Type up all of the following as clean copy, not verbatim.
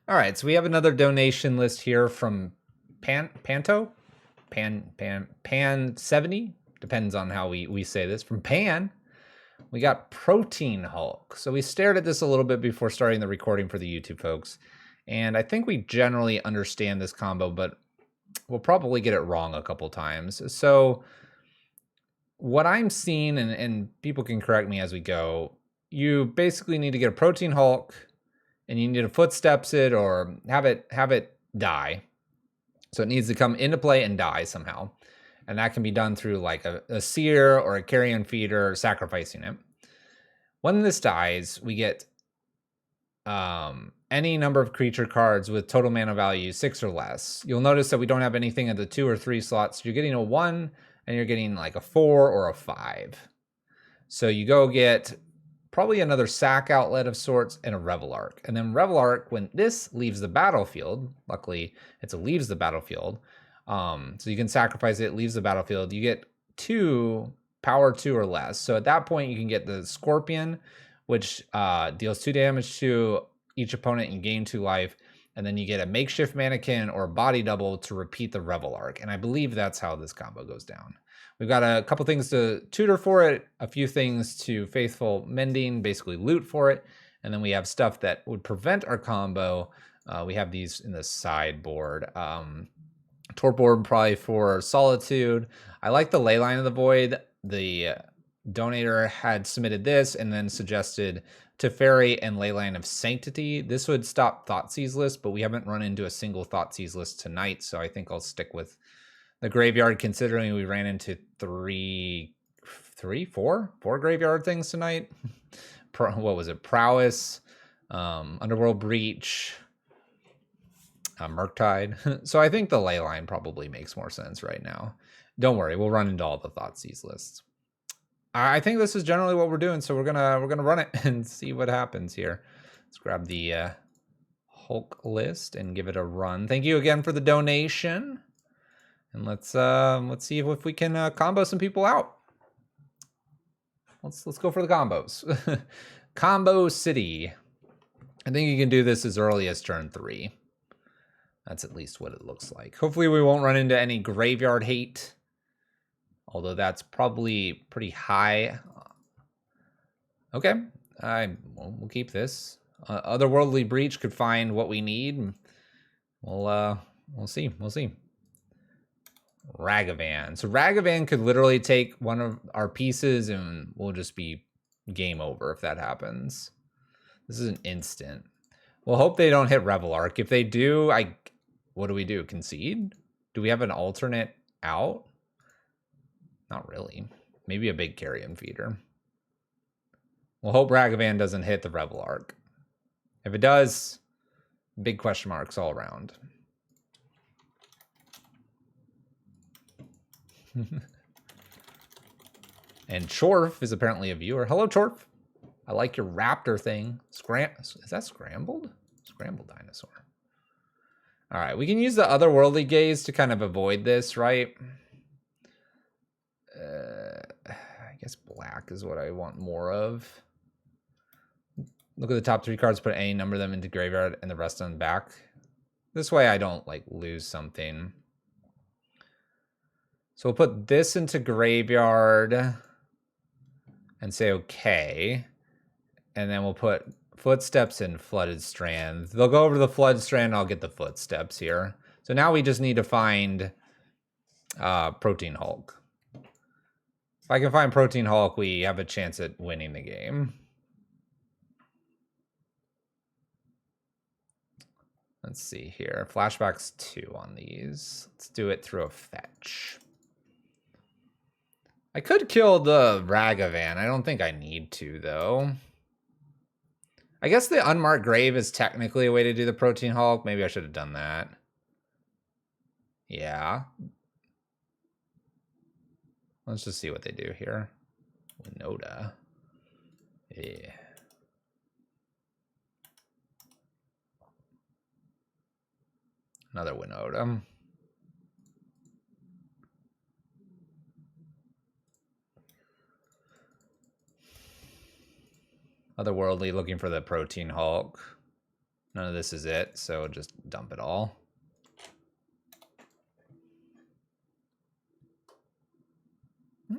All right, so we have another donation list here from Pan 70, depends on how we say this. From Pan, we got Protean Hulk. So we stared at this a little bit before starting the recording for the YouTube folks, and I think we generally understand this combo, but we'll probably get it wrong a couple times. So what I'm seeing, and people can correct me as we go, you basically need to get a Protean Hulk, and you need to footsteps it or have it die. So it needs to come into play and die somehow. And that can be done through like a seer or a carrion feeder, sacrificing it. When this dies, we get any number of creature cards with total mana value 6 or less. You'll notice that we don't have anything at the 2 or 3 slots. You're getting a 1 and you're getting like a 4 or a 5. So you go get probably another sack outlet of sorts and a Revel Arc. And then Revel Arc, when this leaves the battlefield, luckily it's a leaves the battlefield, so you can sacrifice it leaves the battlefield, you get 2 power 2 or less. So at that point you can get the Scorpion, which deals 2 damage to each opponent and gain 2 life. And then you get a makeshift mannequin or body double to repeat the Revel Arc. And I believe that's how this combo goes down. We've got a couple things to tutor for it, a few things to faithful mending, basically loot for it. And then we have stuff that would prevent our combo. We have these in the sideboard. Torp Orb probably for Solitude. I like the Leyline of the Void. The donator had submitted this and then suggested Teferi and Leyline of Sanctity. This would stop Thoughtseize list, but we haven't run into a single Thoughtseize list tonight, so I think I'll stick with the graveyard, considering we ran into four graveyard things tonight. What was it? Prowess, Underworld Breach, Murktide. So I think the Leyline probably makes more sense right now. Don't worry, we'll run into all the Thoughtseize lists. I think this is generally what we're doing, so we're gonna run it and see what happens here. Let's grab the Hulk list and give it a run. Thank you again for the donation. And let's see if we can combo some people out. Let's go for the combos. Combo City. I think you can do this as early as turn 3. That's at least what it looks like. Hopefully we won't run into any graveyard hate, although that's probably pretty high. Okay, we'll keep this. Otherworldly Breach could find what we need. We'll see. Ragavan. So Ragavan could literally take one of our pieces and we'll just be game over if that happens. This is an instant. We'll hope they don't hit Revel Arc. If they do, what do we do? Concede? Do we have an alternate out? Not really. Maybe a big carrion feeder. We'll hope Ragavan doesn't hit the Revel Arc. If it does, big question marks all around. And Chorf is apparently a viewer. Hello, Chorf. I like your raptor thing. Is that scrambled? Scrambled dinosaur. All right, we can use the otherworldly gaze to kind of avoid this, right? I guess black is what I want more of. Look at the top 3 cards, put any number of them into graveyard and the rest on the back. This way I don't like lose something. So we'll put this into graveyard and say okay. And then we'll put footsteps in Flooded Strand. They'll go over to the Flooded Strand, I'll get the footsteps here. So now we just need to find Protean Hulk. If I can find Protean Hulk, we have a chance at winning the game. Let's see here. Flashbacks 2 on these. Let's do it through a fetch. I could kill the Ragavan. I don't think I need to, though. I guess the Unmarked Grave is technically a way to do the Protean Hulk. Maybe I should have done that. Yeah. Let's just see what they do here. Winota. Yeah. Another Winota. Otherworldly looking for the Protean Hulk. None of this is it, so just dump it all.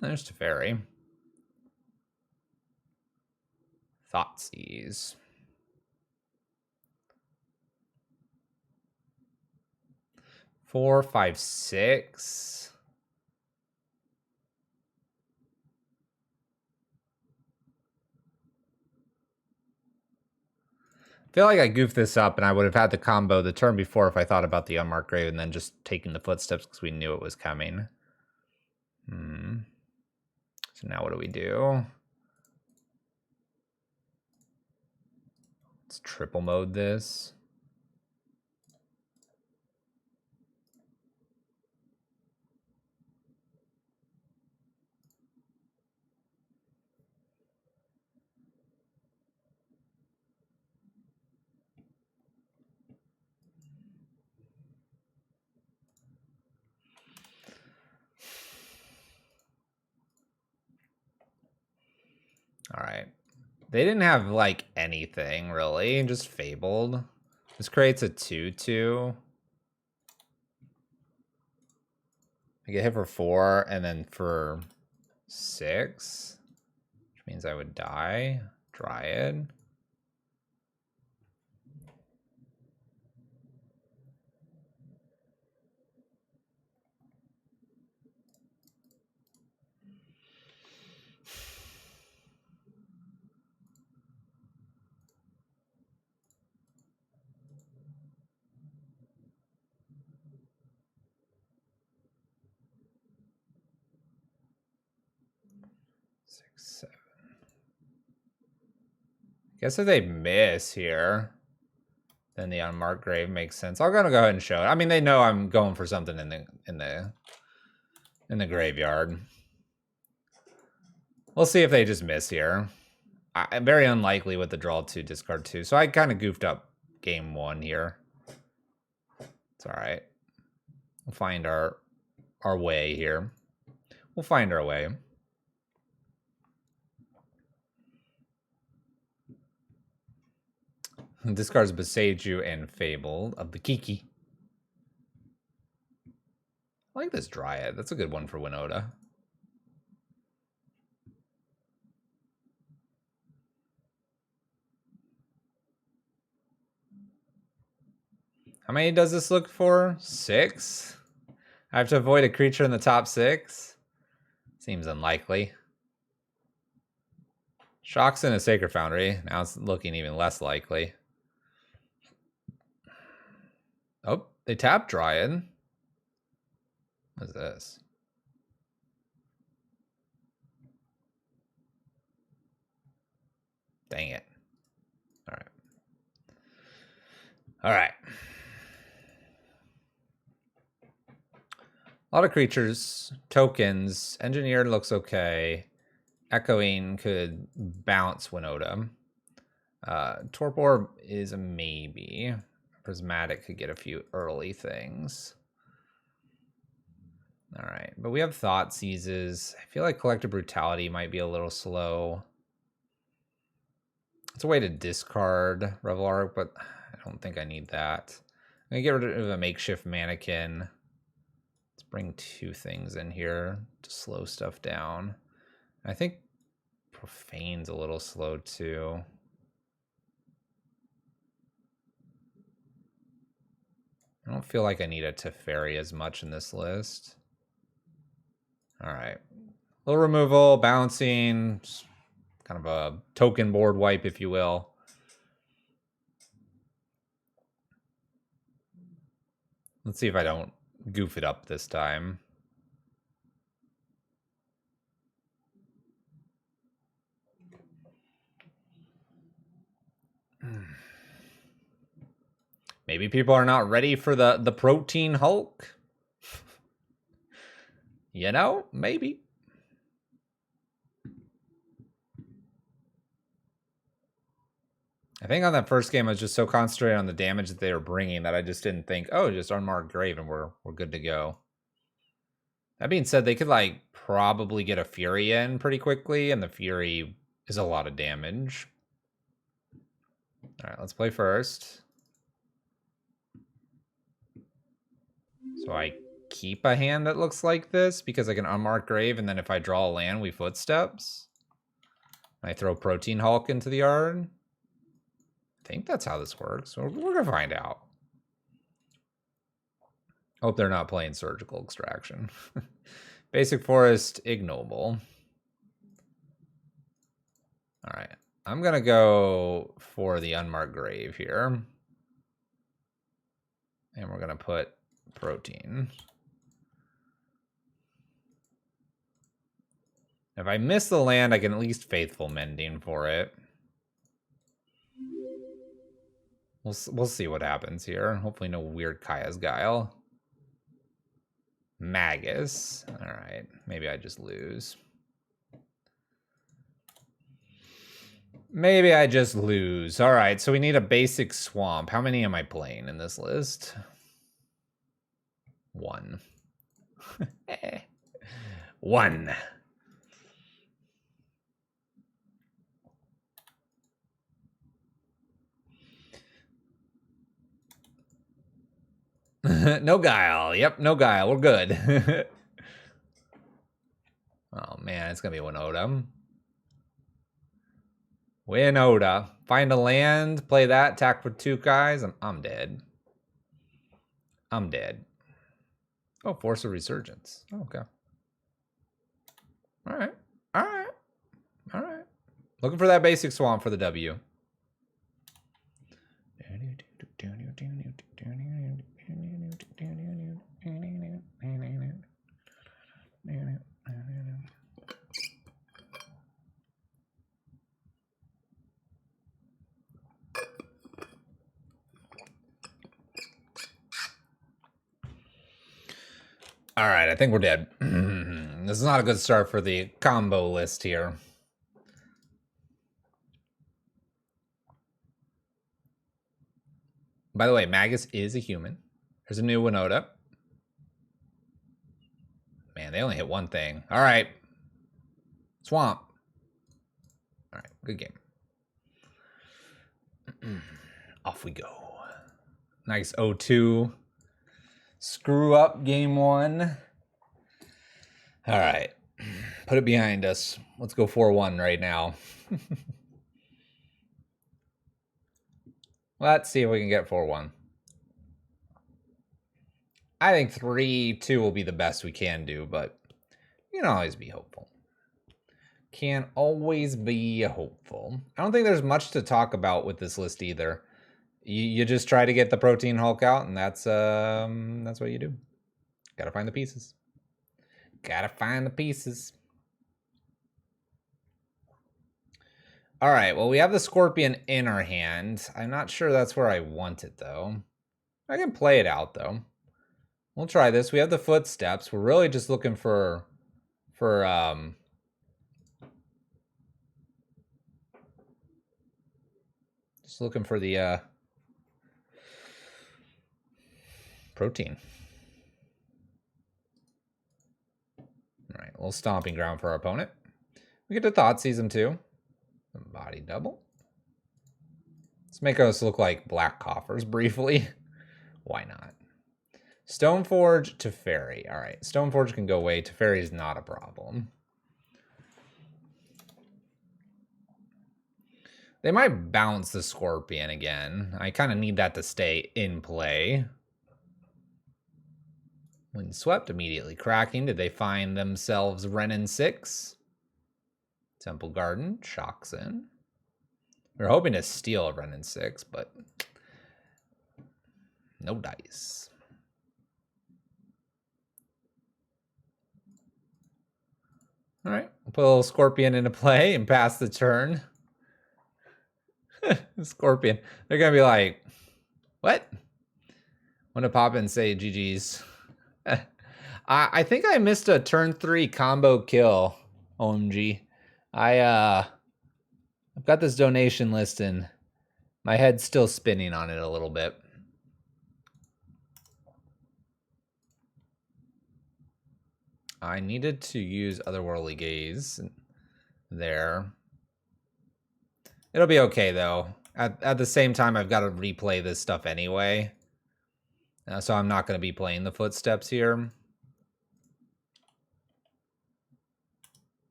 There's Teferi. Thoughtseize. 4, 5, 6. I feel like I goofed this up, and I would have had to combo the turn before if I thought about the unmarked grave and then just taking the footsteps because we knew it was coming. So now what do we do? Let's triple mode this. All right. They didn't have, like, anything, really. Just Fabled. This creates a 2/2. I get hit for 4, and then for 6. Which means I would die. Dryad. Guess if they miss here, then the unmarked grave makes sense. I'm gonna go ahead and show it. I mean, they know I'm going for something in the graveyard. We'll see if they just miss here. I'm very unlikely with the draw 2, discard 2. So I kind of goofed up game 1 here. It's all right. We'll find our way here. We'll find our way. Discards Beseiju and Fable of the Kiki. I like this Dryad. That's a good one for Winota. How many does this look for? 6? I have to avoid a creature in the top 6? Seems unlikely. Shocks in a Sacred Foundry. Now it's looking even less likely. Oh, they tap Dryad. What is this? Dang it. All right. All right. A lot of creatures. Tokens. Engineered looks okay. Echoing could bounce Winota. Torpor is a maybe. Prismatic could get a few early things. All right, but we have Thought Seizes. I feel like Collective Brutality might be a little slow. It's a way to discard Revel Arc, but I don't think I need that. I'm gonna get rid of a Makeshift Mannequin. Let's bring 2 things in here to slow stuff down. I think Profane's a little slow too. I don't feel like I need a Teferi as much in this list. All right. Little removal, bouncing, kind of a token board wipe, if you will. Let's see if I don't goof it up this time. Maybe people are not ready for the Protean Hulk. You know, maybe. I think on that first game, I was just so concentrated on the damage that they were bringing that I just didn't think, oh, just unmarked grave and we're good to go. That being said, they could like probably get a Fury in pretty quickly, and the Fury is a lot of damage. All right, let's play first. So I keep a hand that looks like this because I can unmark grave, and then if I draw a land, we footsteps. I throw Protean Hulk into the yard. I think that's how this works. We're gonna find out. Hope they're not playing Surgical Extraction. Basic Forest, ignoble. All right, I'm gonna go for the unmarked grave here. And we're gonna put Protean. If I miss the land, I can at least Faithful Mending for it. We'll see what happens here. Hopefully no weird Kaya's Guile. Magus. All right, maybe I just lose. Maybe I just lose. All right, so we need a basic swamp. How many am I playing in this list? 1. 1. No guile. Yep, no guile. We're good. Oh man, it's gonna be Winota. Winota. Find a land, play that, attack for 2 guys. I'm dead. I'm dead. Oh, Force of Resurgence. Oh, okay. All right. All right. All right. Looking for that basic swamp for the W. All right, I think we're dead. This is not a good start for the combo list here. By the way, Magus is a human. There's a new Winota. Man, they only hit one thing. All right. Swamp. All right, good game. Off we go. Nice 0-2. Screw up game 1. All right. Put it behind us. Let's go 4-1 right now. Let's see if we can get 4-1. I think 3-2 will be the best we can do, but you can always be hopeful. Can always be hopeful. I don't think there's much to talk about with this list either. You just try to get the Protean Hulk out, and that's what you do. Gotta find the pieces. Gotta find the pieces. All right, well, we have the Scorpion in our hand. I'm not sure that's where I want it, though. I can play it out, though. We'll try this. We have the footsteps. We're really just looking for just looking for the Protean. All right, a little stomping ground for our opponent. We get to Thoughtseize him too. Body double. Let's make us look like black coffers briefly. Why not? Stoneforge to Fairy. All right, Stoneforge can go away. Teferi is not a problem. They might bounce the Scorpion again. I kind of need that to stay in play. When swept, immediately cracking. Did they find themselves Renin 6? Temple Garden, shocks in. We were hoping to steal a Renin 6, but no dice. All right, we'll put a little Scorpion into play and pass the turn. Scorpion. They're going to be like, what? Want to pop in and say GG's. I think I missed a turn 3 combo kill, OMG. I've got this donation list and my head's still spinning on it a little bit. I needed to use Otherworldly Gaze there. It'll be okay though. At the same time, I've got to replay this stuff anyway. So I'm not going to be playing the footsteps here.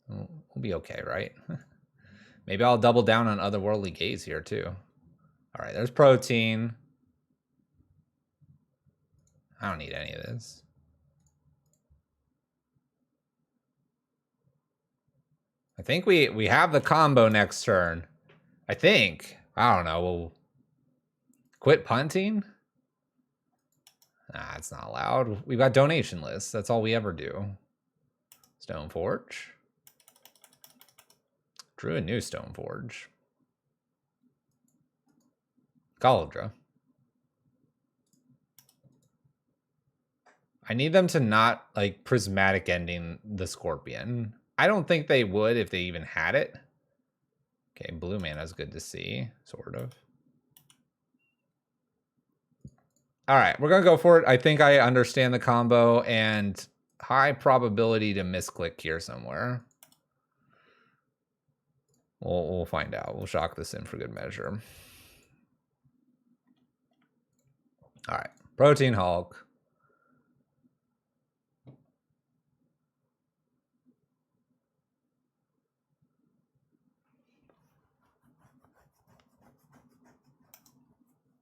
We'll be okay, right? Maybe I'll double down on Otherworldly Gaze here too. All right, there's Protean. I don't need any of this. I think we have the combo next turn. I think. I don't know. We'll quit punting? Nah, it's not allowed. We've got donation lists. That's all we ever do. Stoneforge. Drew a new Stoneforge. Calandra. I need them to not, like, prismatic ending the Scorpion. I don't think they would if they even had it. Okay, blue mana's good to see, sort of. All right, we're going to go for it. I think I understand the combo, and high probability to misclick here somewhere. We'll find out. We'll shock this in for good measure. All right, Protean Hulk.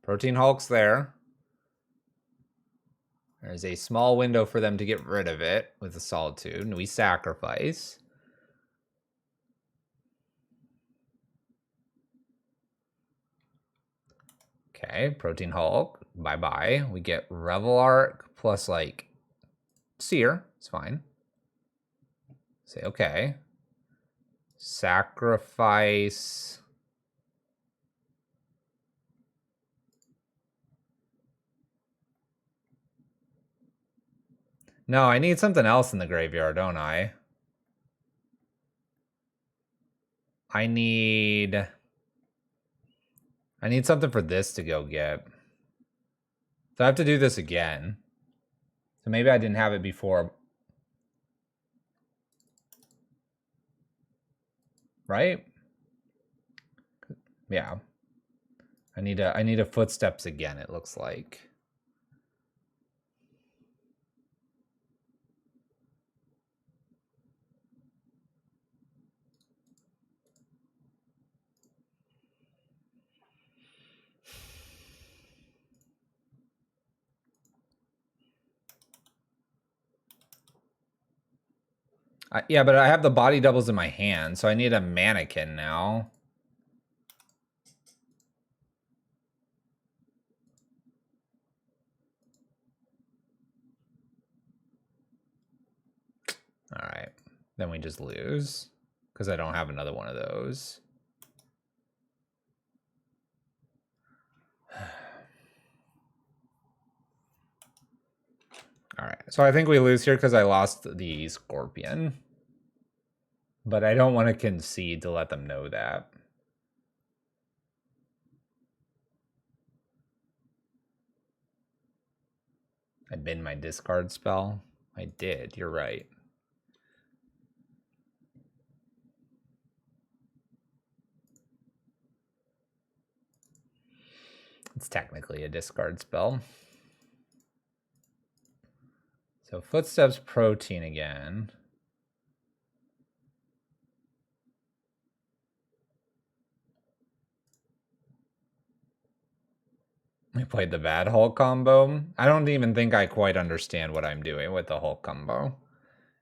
Protean Hulk's there. There's a small window for them to get rid of it with a Solitude, and we sacrifice. Okay, Protean Hulk, bye-bye. We get Revel Arc plus, like, Seer. It's fine. Say okay. Sacrifice. No, I need something else in the graveyard, don't I? I need something for this to go get. So I have to do this again. So maybe I didn't have it before. Right? Yeah. I need a footsteps again, it looks like. Yeah, but I have the body doubles in my hand, so I need a mannequin now. All right. Then we just lose because I don't have another one of those. All right. So I think we lose here because I lost the Scorpion. But I don't want to concede to let them know that. I bin my discard spell. I did. You're right. It's technically a discard spell. So Footsteps Protean again. I played the bad Hulk combo. I don't even think I quite understand what I'm doing with the Hulk combo.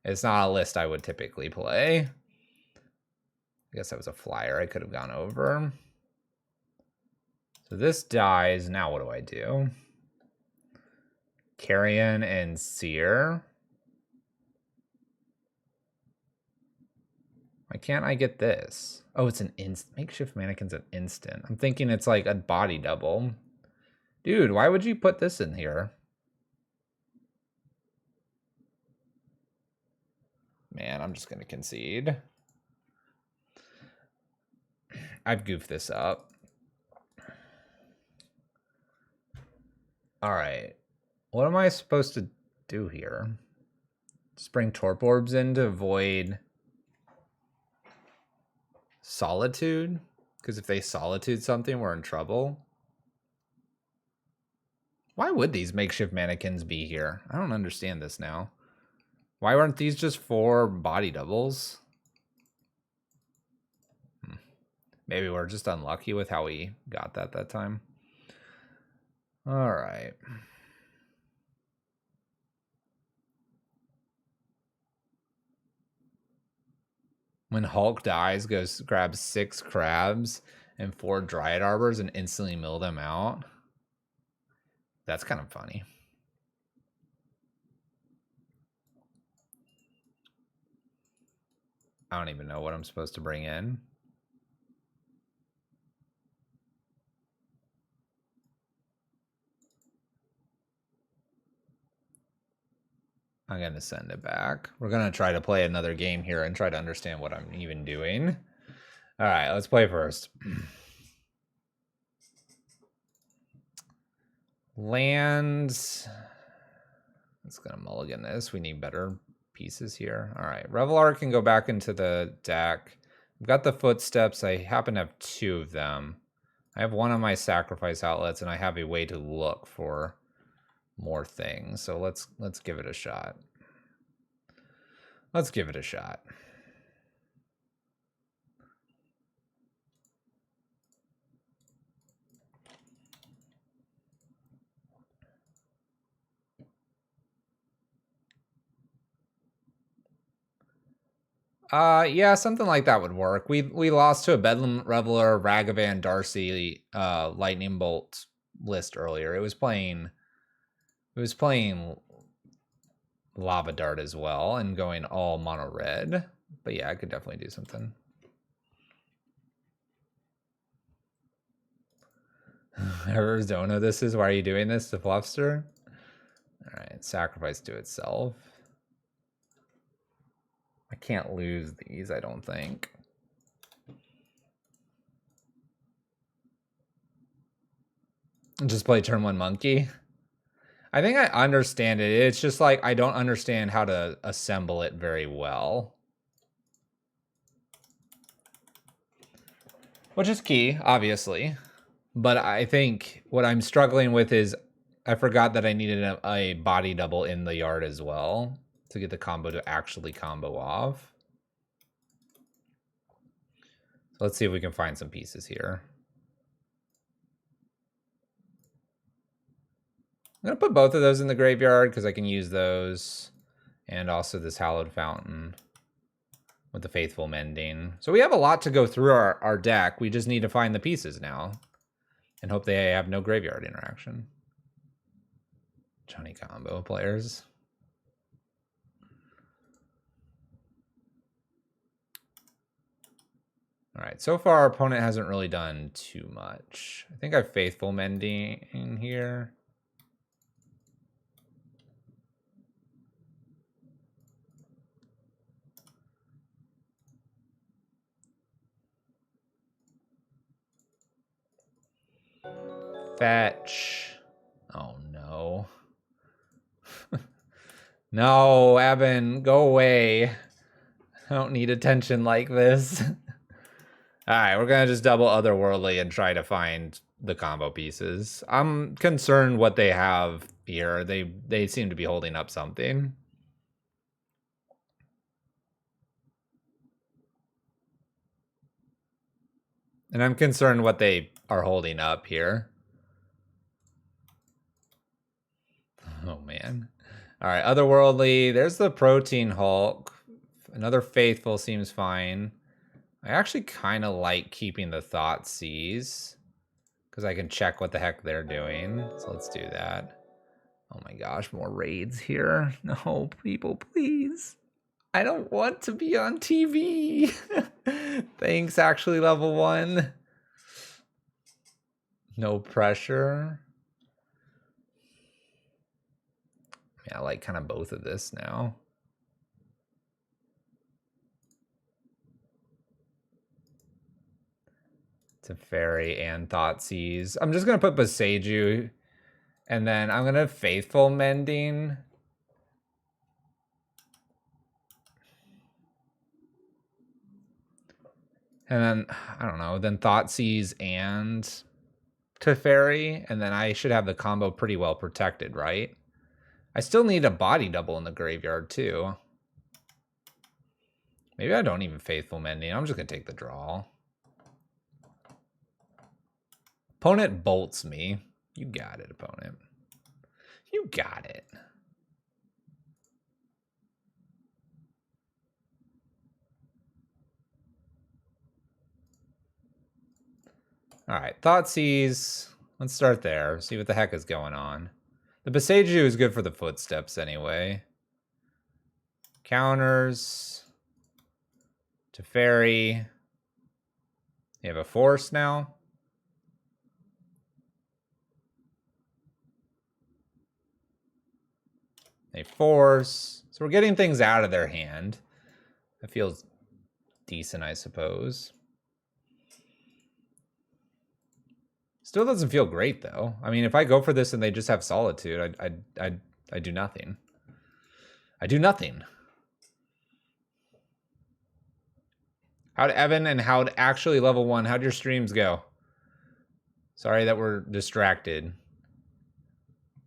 It's not a list I would typically play. I guess that was a flyer I could have gone over. So this dies. Now what do I do? Carrion and Seer. Why can't I get this? Oh, it's an makeshift mannequin's an instant. I'm thinking it's like a body double. Dude, why would you put this in here? Man, I'm just going to concede. I've goofed this up. All right. What am I supposed to do here? Just bring Torp Orbs in to avoid Solitude? Because if they Solitude something, we're in trouble. Why would these makeshift mannequins be here? I don't understand this now. Why weren't these just 4 body doubles? Maybe we're just unlucky with how we got that time. All right. When Hulk dies, grabs 6 crabs and 4 dryad arbors and instantly mill them out. That's kind of funny. I don't even know what I'm supposed to bring in. I'm going to send it back. We're going to try to play another game here and try to understand what I'm even doing. All right, let's play first. Lands. It's going to mulligan this. We need better pieces here. All right, Revelar can go back into the deck. I've got the footsteps. I happen to have 2 of them. I have 1 of my sacrifice outlets, and I have a way to look for more things. So let's give it a shot. Let's give it a shot. Yeah, something like that would work. We lost to a Bedlam Reveler, Ragavan, Darcy, Lightning Bolt list earlier. It was playing Lava Dart as well and going all mono red. But yeah, I could definitely do something. Whoever's Dono this is, why are you doing this to Fluffster? All right, sacrifice to itself. I can't lose these, I don't think. Just play turn 1 monkey. I think I understand it. It's just like I don't understand how to assemble it very well. Which is key, obviously. But I think what I'm struggling with is I forgot that I needed a body double in the yard as well to get the combo to actually combo off. So let's see if we can find some pieces here. I'm going to put both of those in the graveyard because I can use those. And also this Hallowed Fountain with the Faithful Mending. So we have a lot to go through our deck. We just need to find the pieces now. And hope they have no graveyard interaction. Johnny combo players. All right, so far our opponent hasn't really done too much. I think I have Faithful Mending in here. Fetch. Oh no. No, Evan, go away. I don't need attention like this. All right, we're gonna just double Otherworldly and try to find the combo pieces. I'm concerned what they have here. They seem to be holding up something. And I'm concerned what they are holding up here. Oh man. All right, Otherworldly. There's the Protean Hulk. Another Faithful seems fine. I actually kind of like keeping the Thoughtseize because I can check what the heck they're doing. So let's do that. Oh my gosh, more raids here. No, people, please. I don't want to be on TV. Thanks, actually, level 1. No pressure. Yeah, I like kind of both of this now. Teferi and Thoughtseize. I'm just going to put Boseiju. And then I'm going to Faithful Mending. And then, I don't know, then Thoughtseize and Teferi, and then I should have the combo pretty well protected, right? I still need a body double in the graveyard, too. Maybe I don't even Faithful Mending. I'm just going to take the draw. Opponent bolts me. You got it, opponent. You got it. All right, Thoughtseize. Let's start there. See what the heck is going on. The Boseiju is good for the footsteps anyway. Counters. Teferi. You have a force now. A force. So we're getting things out of their hand. That feels decent, I suppose. Still doesn't feel great, though. I mean, if I go for this and they just have Solitude, I do nothing. I do nothing. How'd Evan and how'd actually level 1? How'd your streams go? Sorry that we're distracted.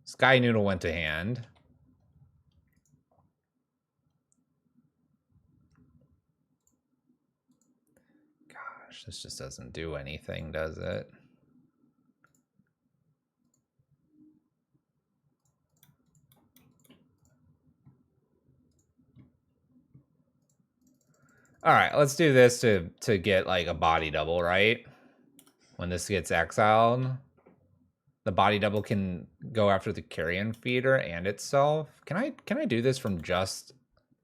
Sky Noodle went to hand. Gosh, this just doesn't do anything, does it? All right, let's do this to get like a body double, right? When this gets exiled, the body double can go after the Carrion Feeder and itself. Can I do this from just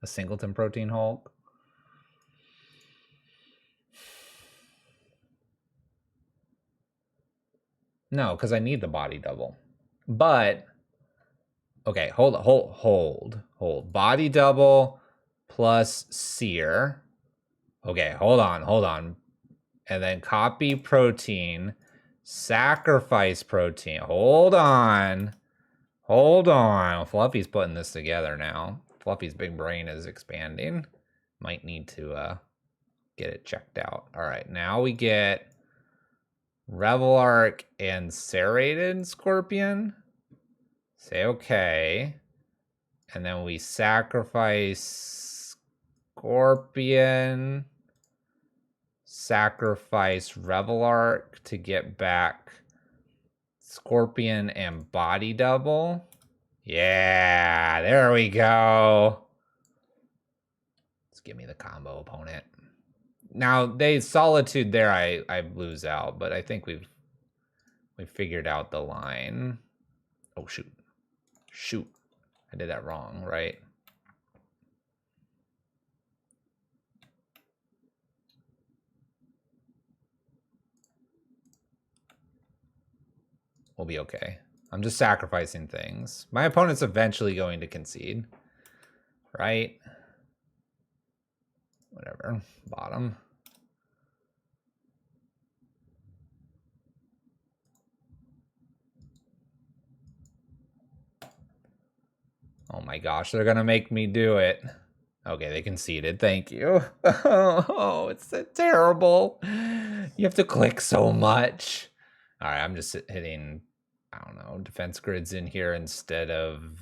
a Singleton Protean Hulk? No, because I need the body double. But okay, hold. Body double plus Seer. Okay, hold on. And then copy Protean, sacrifice Protean. Hold on. Fluffy's putting this together now. Fluffy's big brain is expanding. Might need to get it checked out. All right, now we get Revelark and Serrated Scorpion. Say okay. And then we sacrifice Scorpion. Sacrifice Revelark to get back Scorpion and body double. Yeah, there we go. Let's give me the combo, opponent. Now they Solitude there, I lose out, but I think we've figured out the line. Oh shoot. I did that wrong, right? We'll be okay. I'm just sacrificing things. My opponent's eventually going to concede, right? Whatever. Bottom. Oh my gosh, they're gonna make me do it. Okay, they conceded. Thank you. Oh, it's so terrible. You have to click so much. All right, I'm just hitting, I don't know, defense grids in here instead of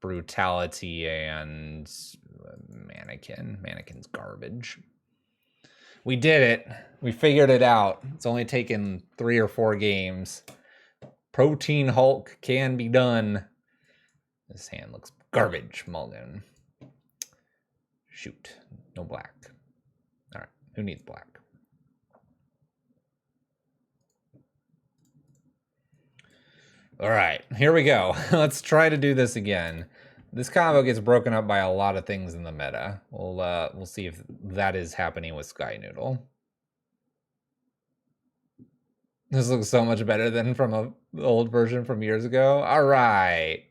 brutality and mannequin. Mannequin's garbage. We did it. We figured it out. It's only taken 3 or 4 games. Protean Hulk can be done. This hand looks garbage, Mulligan. Shoot, no black. All right, who needs black? All right, here we go. Let's try to do this again. This combo gets broken up by a lot of things in the meta. We'll see if that is happening with Sky Noodle. This looks so much better than from the old version from years ago. All right.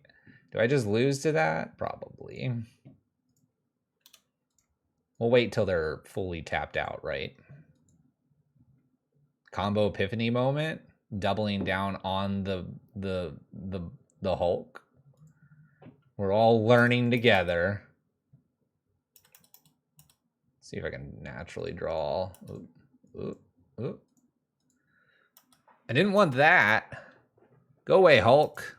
Do I just lose to that? Probably. We'll wait till they're fully tapped out, right? Combo epiphany moment, doubling down on the Hulk. We're all learning together. See if I can naturally draw. Ooh. I didn't want that. Go away, Hulk.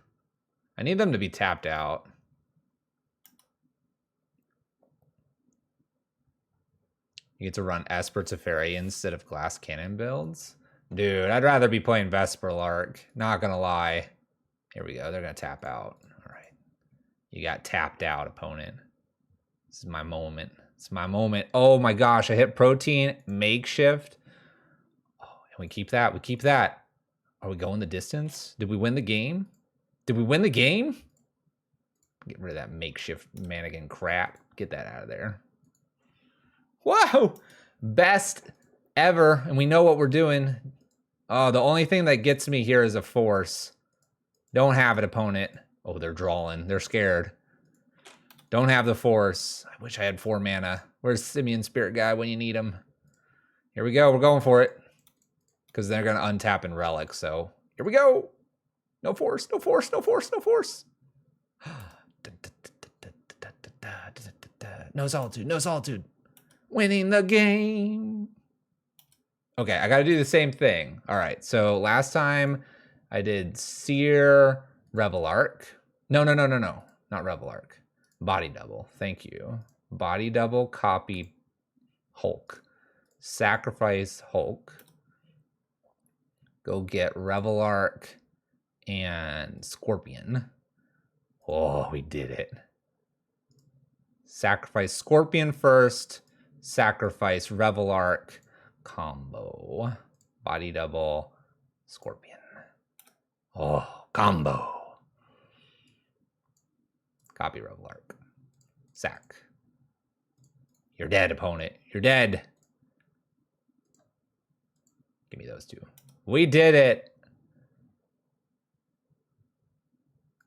I need them to be tapped out. You get to run Esper Teferi instead of Glass Cannon builds. Dude, I'd rather be playing Vesper Lark. Not gonna lie. Here we go. They're gonna tap out. All right. You got tapped out, opponent. This is my moment. It's my moment. Oh my gosh, I hit Protean makeshift. Oh, and we keep that. We keep that. Are we going the distance? Did we win the game? Did we win the game? Get rid of that makeshift mannequin crap. Get that out of there. Whoa! Best ever. And we know what we're doing. Oh, the only thing that gets me here is a force. Don't have it, opponent. Oh, they're drawing. They're scared. Don't have the force. I wish I had 4 mana. Where's Simeon Spirit Guy when you need him? Here we go. We're going for it. Because they're going to untap and relic. So here we go. No force. No force. No force. No force. No solitude. No solitude. Winning the game. Okay, I got to do the same thing. All right, so last time I did Seer, Revel Arc. No. Not Revel Arc. Body double. Thank you. Body double, copy Hulk. Sacrifice Hulk. Go get Revel Arc and Scorpion. Oh, we did it. Sacrifice Scorpion first. Sacrifice Revel Arc. Combo. Body double. Scorpion. Oh, combo. Copy Revel Arc. Sack. You're dead, opponent. You're dead. Give me those two. We did it.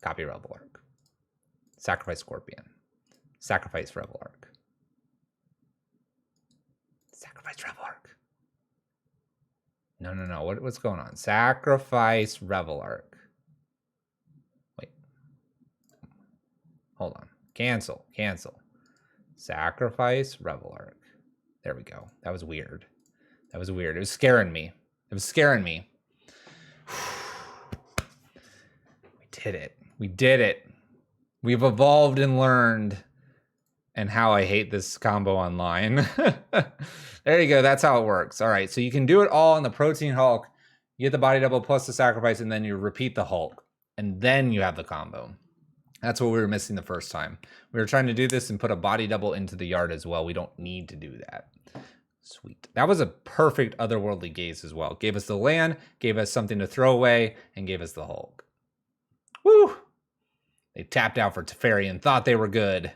Copy Revel Arc. Sacrifice Scorpion. Sacrifice Revel Arc. Sacrifice Revel Arc. No. What's going on? Sacrifice Revel Arc. Wait. Hold on. Cancel. Sacrifice Revel Arc. There we go. That was weird. It was scaring me. We did it. We've evolved and learned. And how I hate this combo online. There you go. That's how it works. All right. So you can do it all in the Protean Hulk. You get the body double plus the sacrifice, and then you repeat the Hulk. And then you have the combo. That's what we were missing the first time. We were trying to do this and put a body double into the yard as well. We don't need to do that. Sweet. That was a perfect Otherworldly Gaze as well. Gave us the land, gave us something to throw away, and gave us the Hulk. Woo! They tapped out for Teferi and thought they were good.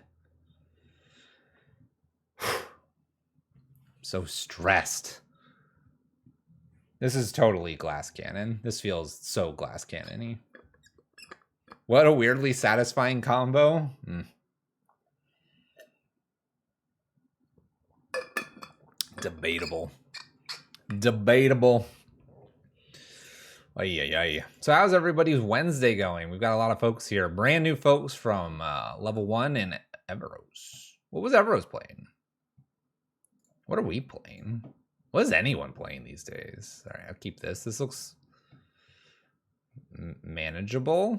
So stressed. This is totally Glass Cannon. This feels so Glass Cannon-y. What a weirdly satisfying combo. Debatable. Ay. So how's everybody's Wednesday going? We've got a lot of folks here. Brand new folks from level 1 in Everos. What was Everos playing? What are we playing? What is anyone playing these days? All right, I'll keep this. This looks manageable.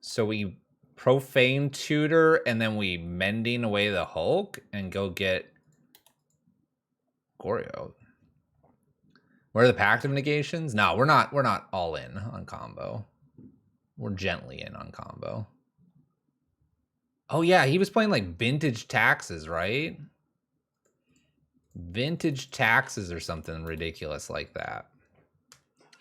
So we Profane Tutor and then we Mending away the Hulk and go get Goryo. What are the Pact of Negations? No, we're not all in on combo. We're gently in on combo. Oh yeah, he was playing like Vintage Taxes, right? Vintage Taxes or something ridiculous like that.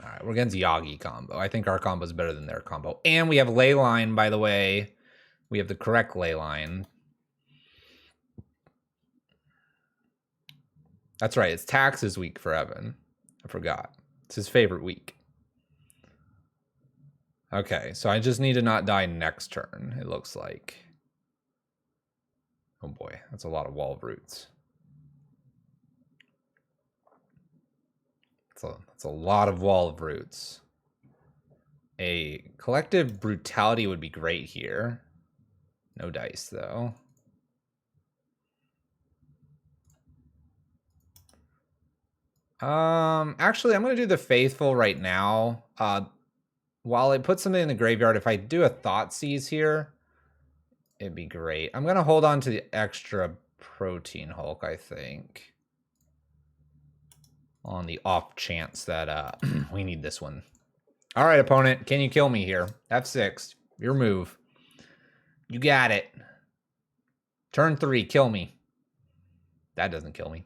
All right, we're against Yagi combo. I think our combo is better than their combo. And we have Leyline, by the way. We have the correct Leyline. That's right, it's Taxes week for Evan. I forgot. It's his favorite week. Okay, so I just need to not die next turn, it looks like. Oh boy, that's a lot of Wall of Roots. That's a lot of Wall of Roots. A Collective Brutality would be great here. No dice, though. Actually, I'm gonna do the Faithful right now. While it puts something in the graveyard, if I do a Thoughtseize here, it'd be great. I'm gonna hold on to the extra Protean Hulk, I think. On the off chance that we need this one. All right, opponent, can you kill me here? F6, your move. You got it. Turn 3, kill me. That doesn't kill me.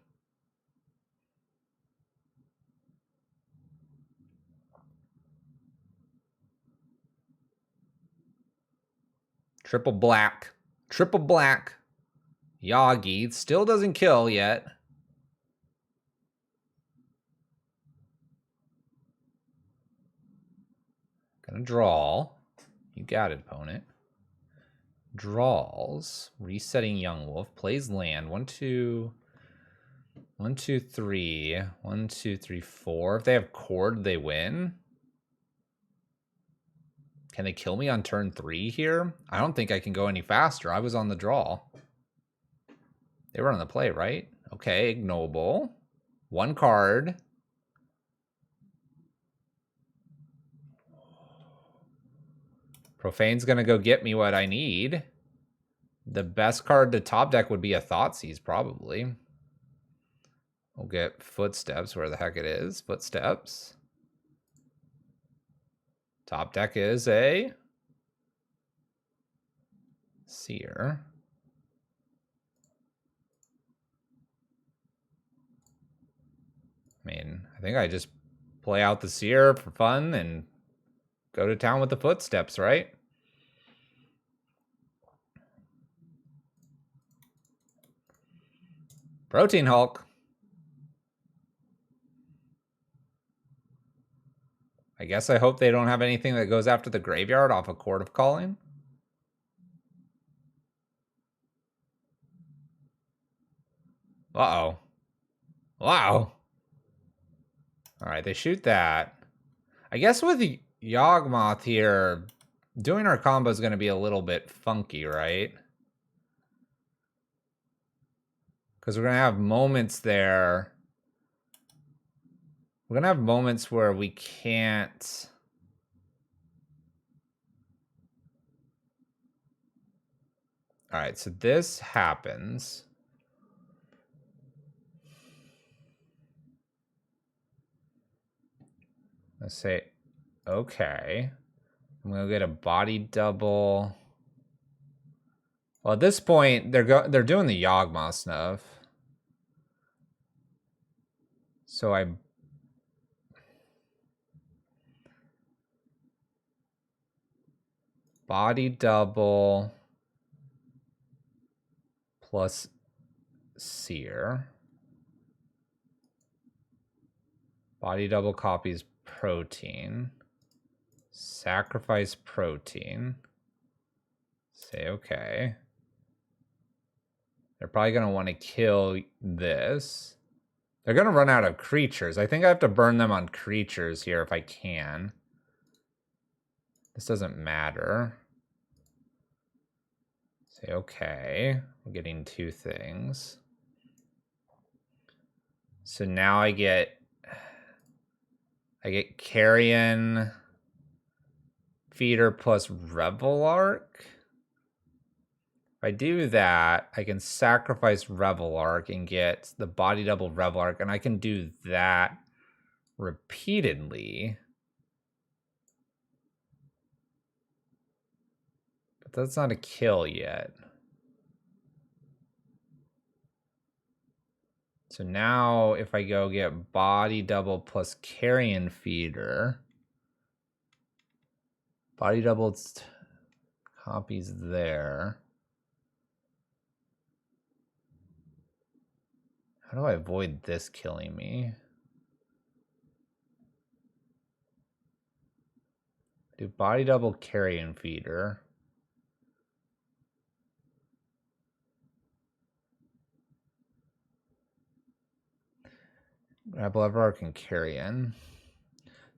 Triple black. Triple black. Yagi still doesn't kill yet. Gonna draw. You got it, opponent. Draws. Resetting Young Wolf. Plays land. 1, 2. 1, 2, 3. 1, 2, 3, 4. If they have Cord, they win. Can they kill me on turn 3 here? I don't think I can go any faster. I was on the draw. They were on the play, right? Okay, ignoble. 1 card. Profane's gonna go get me what I need. The best card to top deck would be a Thoughtseize, probably. We'll get Footsteps, where the heck it is. Footsteps. Top deck is a Seer. I mean, I think I just play out the Seer for fun and go to town with the Footsteps, right? Protean Hulk. I guess I hope they don't have anything that goes after the graveyard off a Court of Calling. Uh-oh. Wow. All right, they shoot that. I guess with the Yawgmoth here, doing our combo is going to be a little bit funky, right? Because we're going to have moments there. We're going to have moments where we can't... All right, so this happens. Let's say, okay. I'm going to get a body double. Well, at this point, they're doing the Yawgmoth stuff. So I... Body double plus Seer. Body double copies Protean. Sacrifice Protean. Say okay. They're probably going to want to kill this. They're going to run out of creatures. I think I have to burn them on creatures here if I can. This doesn't matter. Say okay. I'm getting 2 things. So now I get Carrion Feeder plus Revelark. If I do that, I can sacrifice Revelark and get the body double Revelark, and I can do that repeatedly. But that's not a kill yet. So now if I go get body double plus Carrion Feeder, body double copies there. How do I avoid this killing me? Do body double Carrion Feeder. Grab Revelark and Carrion.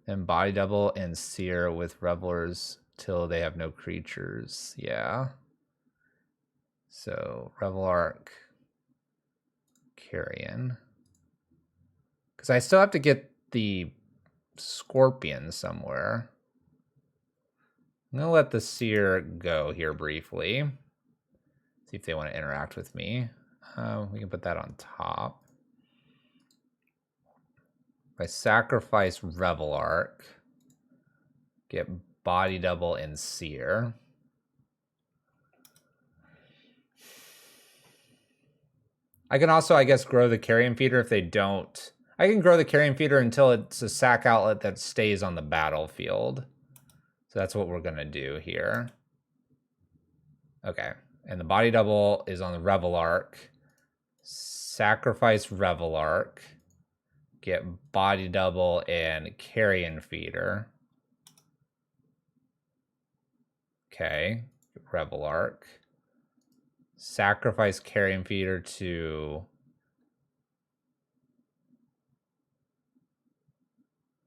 Then body double and Seer with Revelers till they have no creatures. Yeah. So Revelark, Carrion. Because I still have to get the Scorpion somewhere. I'm going to let the Seer go here briefly. See if they want to interact with me. We can put that on top. If I sacrifice Revel Arc, get Body Double and Seer. I can also, I guess, grow the Carrion Feeder if they don't. I can grow the Carrion Feeder until it's a sack outlet that stays on the battlefield. So that's what we're going to do here. Okay. And the Body Double is on the Revel Arc. Sacrifice Revel Arc. Get Body Double and Carrion Feeder. Okay. Revel Arc. Sacrifice Carrion Feeder to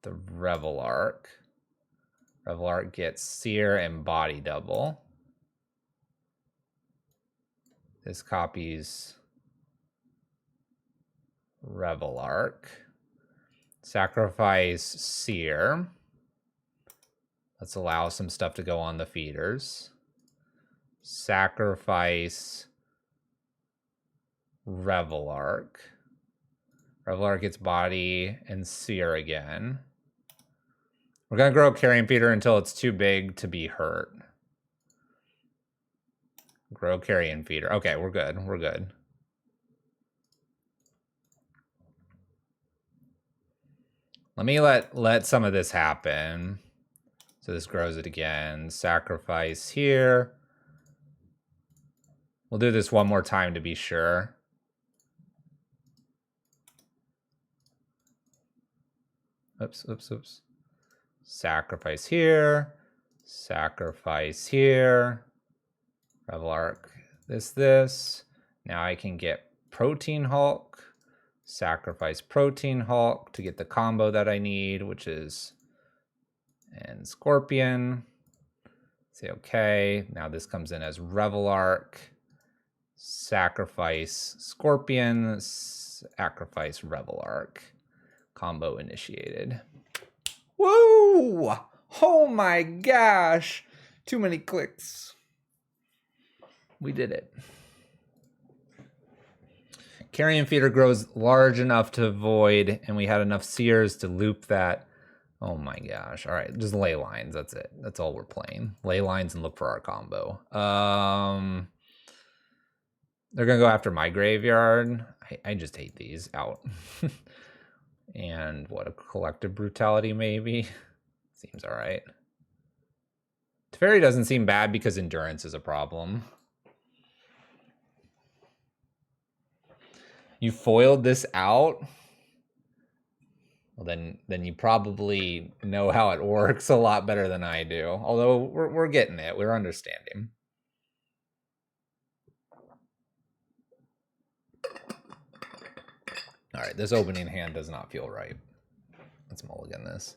the Revel Arc. Revel Arc gets Seer and Body Double. This copies Revel Arc. Sacrifice Seer. Let's allow some stuff to go on the feeders. Sacrifice Revel Arc. Revel Arc gets Body and Seer again. We're going to grow Carrion Feeder until it's too big to be hurt. Grow Carrion Feeder. Okay, we're good. We're good. Let me let some of this happen. So this grows it again. Sacrifice here. We'll do this one more time to be sure. Oops, oops, oops. Sacrifice here. Sacrifice here. Revel Arc. This. Now I can get Protean Hulk. Sacrifice Protean Hulk to get the combo that I need, which is and Scorpion. Say okay. Now this comes in as Revel Arc. Sacrifice Scorpion. Sacrifice Revel Arc. Combo initiated. Whoa! Oh my gosh! Too many clicks. We did it. Carrion Feeder grows large enough to void, and we had enough Seers to loop that. Oh my gosh. All right, just ley lines. That's it. That's all we're playing. Ley lines and look for our combo. They're going to go after my graveyard. I just hate these out. And what, a collective brutality maybe? Seems all right. Teferi doesn't seem bad because endurance is a problem. You foiled this out? Well, then you probably know how it works a lot better than I do. Although we're getting it. We're understanding. All right, this opening hand does not feel right. Let's mulligan this.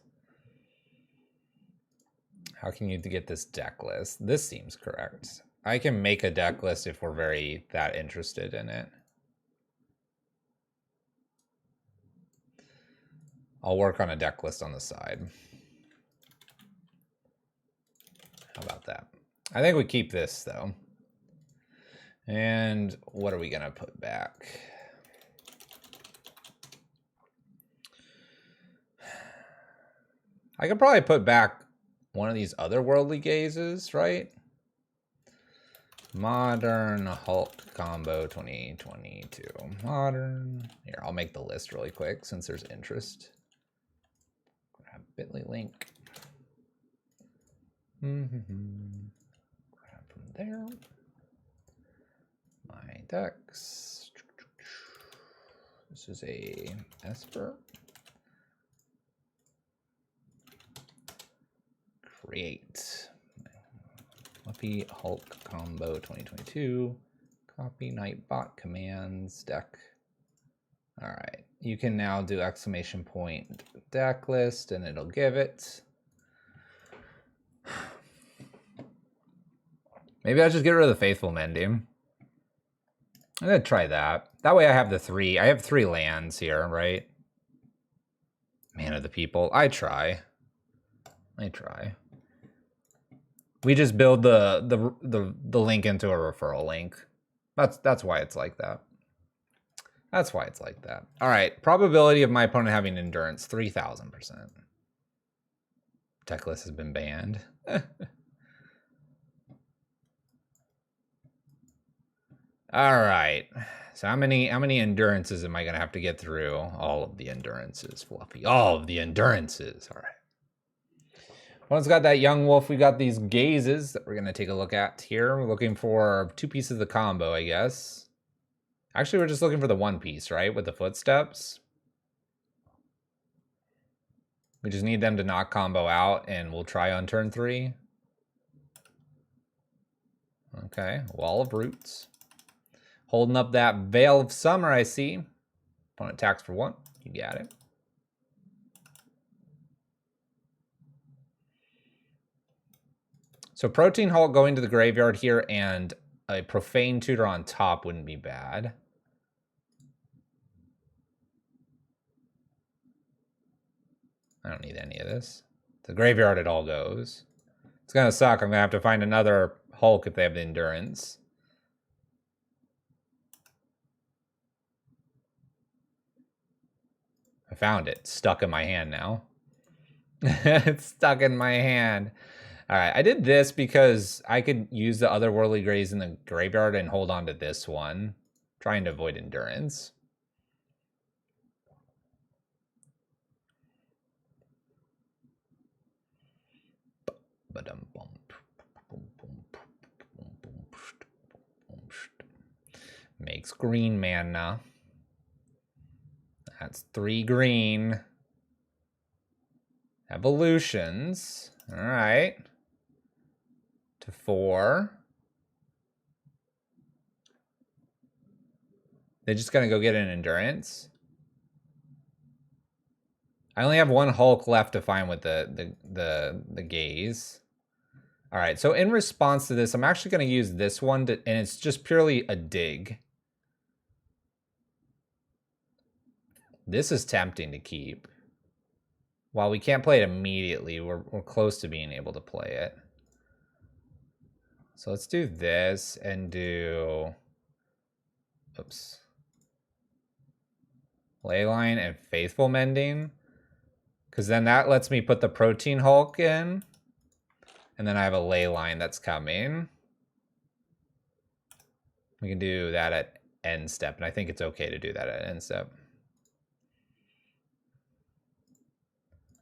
How can you get this deck list? This seems correct. I can make a deck list if we're that interested in it. I'll work on a deck list on the side. How about that? I think we keep this, though. And what are we going to put back? I could probably put back one of these otherworldly gazes, right? Modern Hulk combo 2022. Modern. Here, I'll make the list really quick since there's interest. Grab bit.ly link. Grab from there. My decks. This is a Esper. Create. Fluffy Hulk combo 2022. Copy Nightbot commands deck. All right. You can now do exclamation point deck list and it'll give it. Maybe I'll just get rid of the Faithful Mending. I'm going to try that. That way I have the three. I have 3 lands here, right? of the people. I try. We just build the link into a referral link. That's why it's like that. That's why it's like that. All right, probability of my opponent having endurance, 3,000%. Techless has been banned. All right. So how many endurances am I gonna have to get through? All of the endurances, Fluffy. All of the endurances. All right. Once got that young wolf, we got these gazes that we're gonna take a look at here. We're looking for 2 pieces of the combo, I guess. Actually, we're just looking for the 1 piece, right? With the footsteps. We just need them to knock combo out, and we'll try on turn 3. Okay, Wall of Roots. Holding up that Veil of Summer, I see. Opponent attacks for 1. You got it. So Protean Hulk going to the graveyard here and a Profane Tutor on top wouldn't be bad. I don't need any of this. The graveyard it all goes. It's gonna suck. I'm gonna have to find another Hulk if they have the endurance. I found it. Stuck in my hand now. It's stuck in my hand. All right, I did this because I could use the otherworldly grays in the graveyard and hold on to this one, trying to avoid endurance. Makes green mana. That's 3 green. Evolutions. All right. To 4. They're just gonna go get an endurance. I only have 1 Hulk left to find with the gaze. All right, so in response to this, I'm actually gonna use this one to, and it's just purely a dig. This is tempting to keep. While we can't play it immediately, we're close to being able to play it. So let's do this and do, oops. Leyline and Faithful Mending. Because then that lets me put the Protean Hulk in. And then I have a Leyline that's coming. We can do that at end step, and I think it's okay to do that at end step.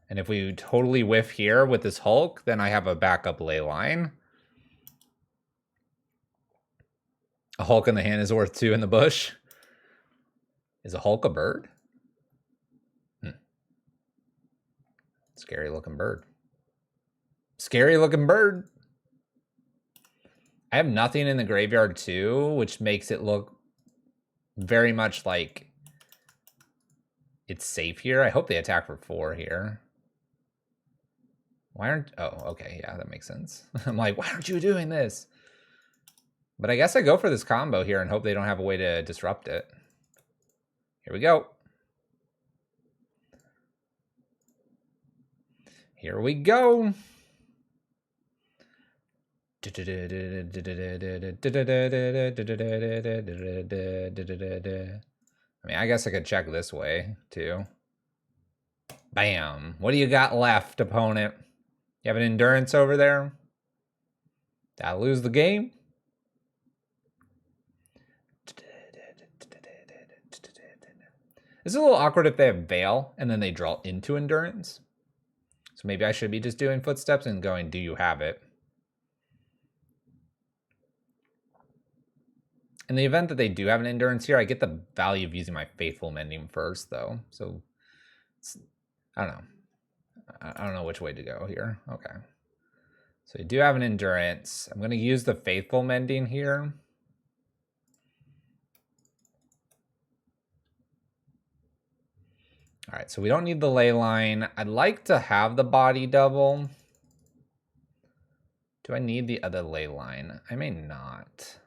And if we totally whiff here with this Hulk, then I have a backup Leyline. A Hulk in the hand is worth 2 in the bush. Is a Hulk a bird? Scary looking bird. Scary looking bird. I have nothing in the graveyard too, which makes it look very much like it's safe here. I hope they attack for 4 here. Why aren't, oh, okay, yeah, that makes sense. I'm like, why aren't you doing this? But I guess I go for this combo here and hope they don't have a way to disrupt it. Here we go. Here we go. I mean, I guess I could check this way too. Bam. What do you got left, opponent? You have an endurance over there? Did I lose the game? This is a little awkward if they have Veil and then they draw into endurance. So maybe I should be just doing footsteps and going, do you have it? In the event that they do have an endurance here, I get the value of using my Faithful Mending first, though. So, I don't know. I don't know which way to go here. Okay. So you do have an endurance. I'm going to use the Faithful Mending here. All right, so we don't need the Leyline. I'd like to have the body double. Do I need the other Leyline? I may not.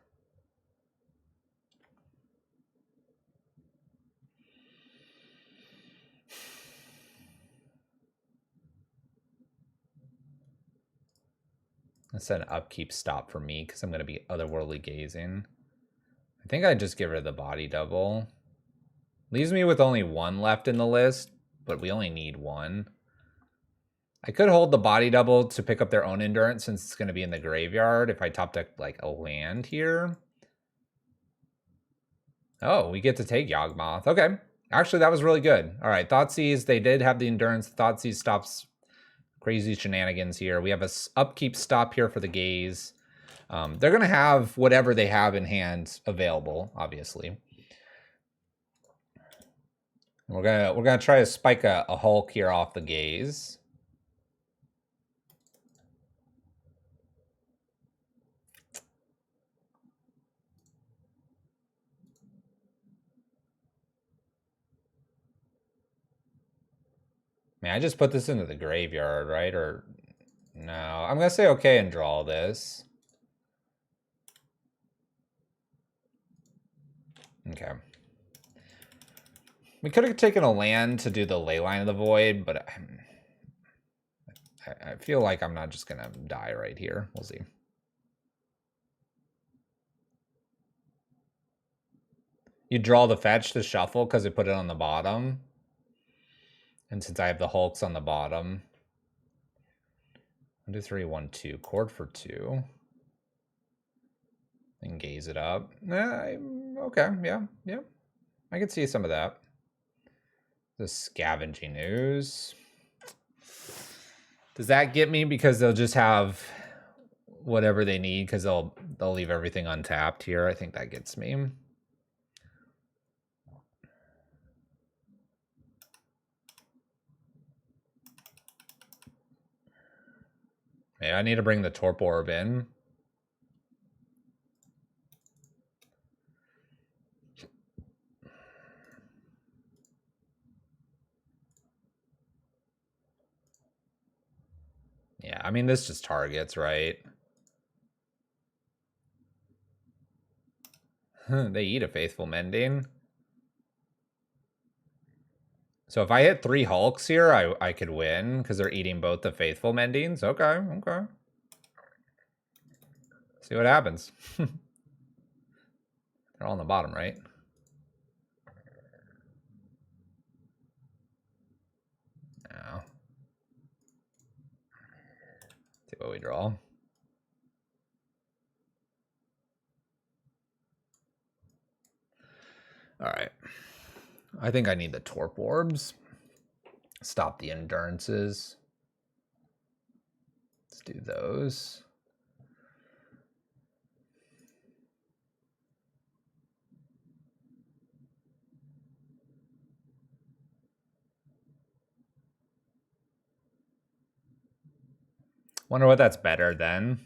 Let's set an upkeep stop for me because I'm going to be otherworldly gazing. I think I'd just get rid of the body double. Leaves me with only one left in the list, but we only need one. I could hold the body double to pick up their own endurance since it's going to be in the graveyard if I top deck like a land here. Oh, we get to take Yawgmoth. Okay. Actually, that was really good. All right, Thoughtseize, they did have the endurance. Thoughtseize stops crazy shenanigans here. We have a upkeep stop here for the gaze. They're going to have whatever they have in hand available, obviously. We're gonna try to spike a Hulk here off the gaze. Man, I just put this into the graveyard, right? Or no, I'm gonna say okay and draw this. Okay. We could have taken a land to do the Leyline of the Void, but I feel like I'm not just gonna die right here. We'll see. You draw the fetch to shuffle because it put it on the bottom. And since I have the Hulks on the bottom. 1, 2, 3, 1, 2. Chord for 2. And gaze it up. Okay, yeah. I can see some of that. The scavenging ooze. Does that get me because they'll just have whatever they need because they'll leave everything untapped here? I think that gets me. Maybe I need to bring the Torp Orb in. Yeah, I mean, this just targets, right? They eat a Faithful Mending. So if I hit 3 Hulks here, I could win because they're eating both the Faithful Mendings. Okay. See what happens. They're all on the bottom, right? Now. See what we draw. All right. I think I need the Torp Orbs. Stop the endurances. Let's do those. Wonder what that's better than.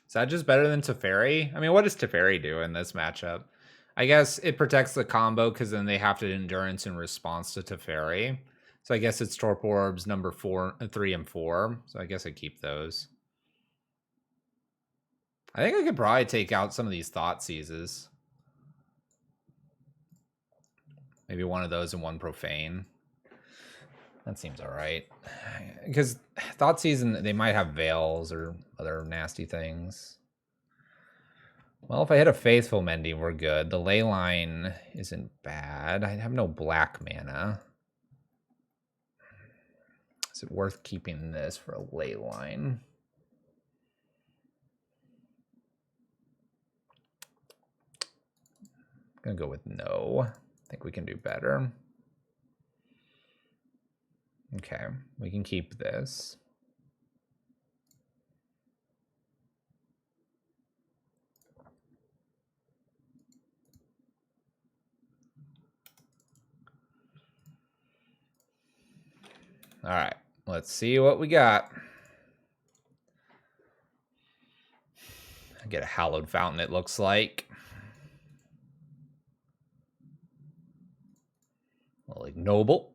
Is that just better than Teferi? I mean, what does Teferi do in this matchup? I guess it protects the combo because then they have to endurance in response to Teferi. So I guess it's Torp Orbs number 3 and 4. So I guess I keep those. I think I could probably take out some of these Thoughtseizes. Maybe one of those and one Profane. That seems all right. Because Thoughtseize, they might have Veils or other nasty things. Well, if I hit a Faithful Mending, we're good. The Leyline isn't bad. I have no black mana. Is it worth keeping this for a Leyline? I'm going to go with no. I think we can do better. Okay, we can keep this. All right, let's see what we got. I get a Hallowed Fountain, it looks like. Well, ignoble.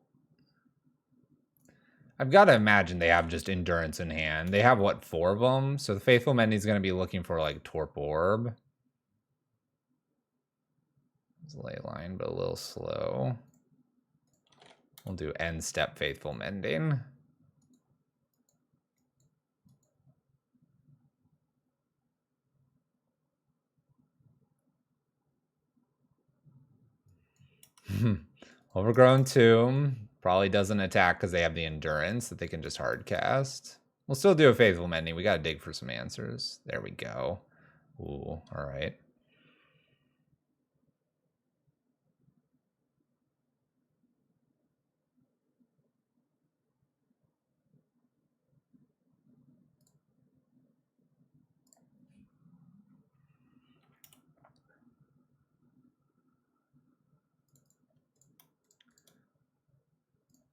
I've got to imagine they have just endurance in hand. They have, what, 4 of them? So the Faithful Mendy's going to be looking for, like, Torp Orb. It's a ley line, but a little slow. We'll do end step Faithful Mending. Overgrown Tomb. Probably doesn't attack because they have the endurance that they can just hard cast. We'll still do a Faithful Mending. We got to dig for some answers. There we go. Ooh, all right.